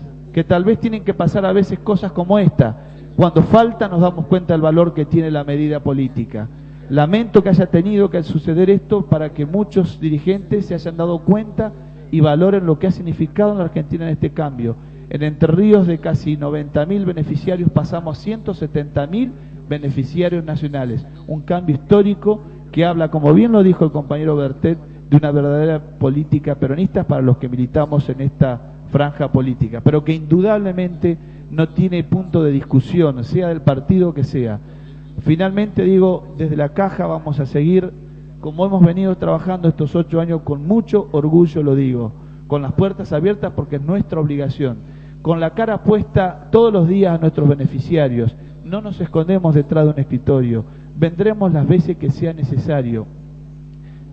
tienen que pasar a veces cosas como esta. Cuando falta nos damos cuenta del valor que tiene la medida política. Lamento que haya tenido que suceder esto para que muchos dirigentes se hayan dado cuenta y valoren lo que ha significado en la Argentina en este cambio. En Entre Ríos, de casi 90.000 beneficiarios pasamos a 170.000 beneficiarios nacionales. Un cambio histórico que habla, como bien lo dijo el compañero Bertet, de una verdadera política peronista para los que militamos en esta franja política, pero que indudablemente no tiene punto de discusión, sea del partido que sea. Finalmente digo, desde la Caja vamos a seguir como hemos venido trabajando estos 8 años, con mucho orgullo lo digo, con las puertas abiertas porque es nuestra obligación, con la cara puesta todos los días a nuestros beneficiarios. No nos escondemos detrás de un escritorio, vendremos las veces que sea necesario.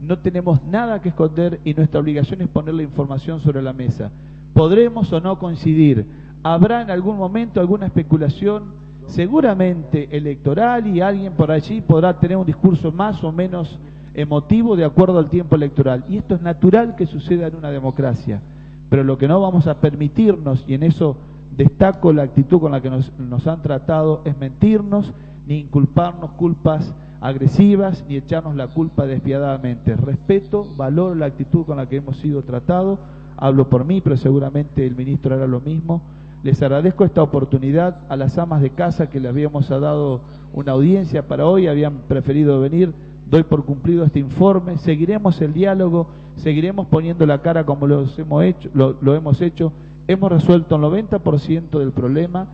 No tenemos nada que esconder y nuestra obligación es poner la información sobre la mesa. Podremos o no coincidir, habrá en algún momento alguna especulación, seguramente electoral, y alguien por allí podrá tener un discurso más o menos emotivo de acuerdo al tiempo electoral. Y esto es natural que suceda en una democracia. Pero lo que no vamos a permitirnos, y en eso destaco la actitud con la que nos han tratado, es mentirnos, ni inculparnos culpas agresivas, ni echarnos la culpa despiadadamente. Respeto, valoro la actitud con la que hemos sido tratados, hablo por mí, pero seguramente el ministro hará lo mismo. Les agradezco esta oportunidad a las amas de casa que le habíamos dado una audiencia para hoy, habían preferido venir. Doy por cumplido este informe, seguiremos el diálogo, seguiremos poniendo la cara como lo hemos hecho. Hemos resuelto el 90% del problema,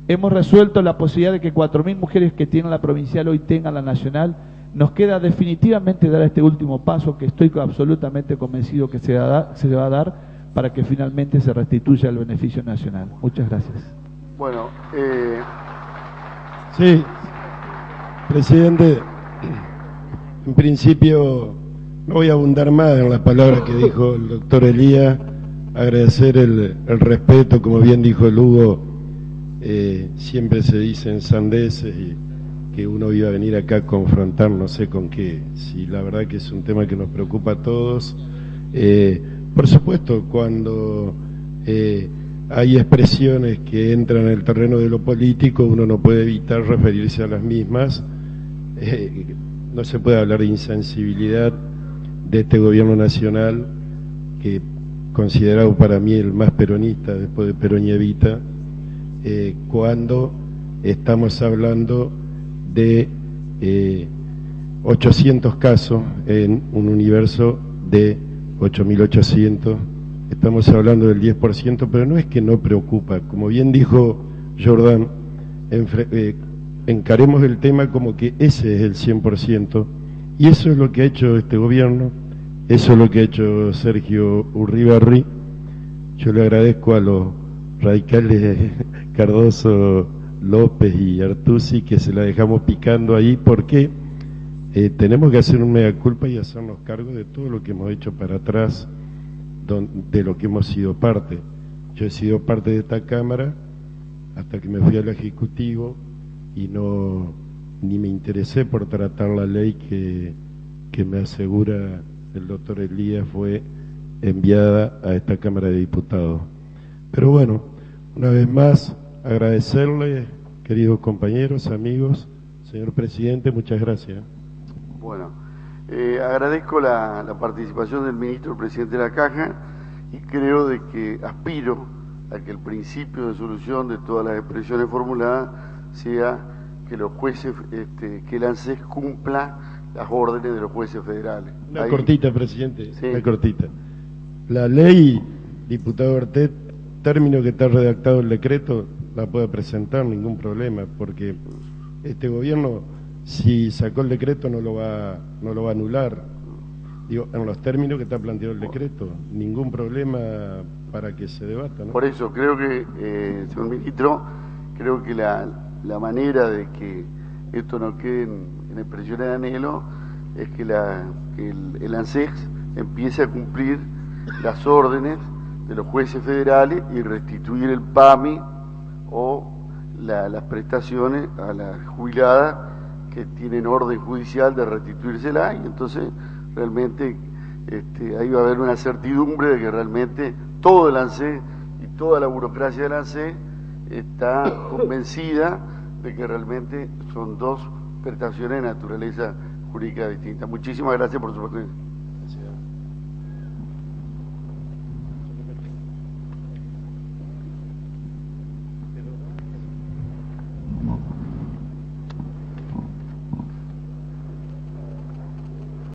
hemos resuelto la posibilidad de que 4.000 mujeres que tienen la provincial hoy tengan la nacional. Nos queda definitivamente dar este último paso que estoy absolutamente convencido que se va a dar para que finalmente se restituya el beneficio nacional. Muchas gracias. Bueno, sí, presidente, en principio no voy a abundar más en las palabras que dijo el doctor Elías, agradecer el respeto, como bien dijo el Hugo, siempre se dicen sandeces y que uno iba a venir acá a confrontar no sé con qué, si la verdad que es un tema que nos preocupa a todos. Por supuesto, cuando hay expresiones que entran en el terreno de lo político, uno no puede evitar referirse a las mismas. No se puede hablar de insensibilidad de este gobierno nacional, que considerado para mí el más peronista después de Perón y Evita, cuando estamos hablando de 800 casos en un universo de 8.800, estamos hablando del 10%, pero no es que no preocupa, como bien dijo Jordán, encaremos el tema como que ese es el 100%, y eso es lo que ha hecho este gobierno, eso es lo que ha hecho Sergio Urribarri. Yo le agradezco a los radicales Cardoso, López y Artusi que se la dejamos picando ahí, porque tenemos que hacer un mea culpa y hacernos cargo de todo lo que hemos hecho para atrás, de lo que hemos sido parte. Yo he sido parte de esta Cámara hasta que me fui al Ejecutivo y ni me interesé por tratar la ley que me asegura el doctor Elías fue enviada a esta Cámara de Diputados. Pero bueno, una vez más, agradecerle, queridos compañeros, amigos, señor presidente, muchas gracias. Bueno, agradezco la participación del ministro, presidente de la Caja, y creo de que aspiro a que el principio de solución de todas las expresiones formuladas sea que los jueces, que el ANSES cumpla las órdenes de los jueces federales. Una cortita, presidente, sí. Una cortita. La ley, diputado Bertet, término que está redactado el decreto, la puede presentar, ningún problema, porque este gobierno, si sacó el decreto, no lo va a anular. Digo, en los términos que está planteado el decreto, ningún problema para que se debata, ¿no? Por eso, creo que, señor ministro, creo que la manera de que esto no quede en expresiones de anhelo es que el ANSES empiece a cumplir las órdenes de los jueces federales y restituir el PAMI o las prestaciones a las jubiladas que tienen orden judicial de restituírsela, y entonces realmente ahí va a haber una certidumbre de que realmente todo el ANSES y toda la burocracia del ANSES está convencida de que realmente son dos prestaciones de naturaleza jurídica distinta. Muchísimas gracias por su presencia.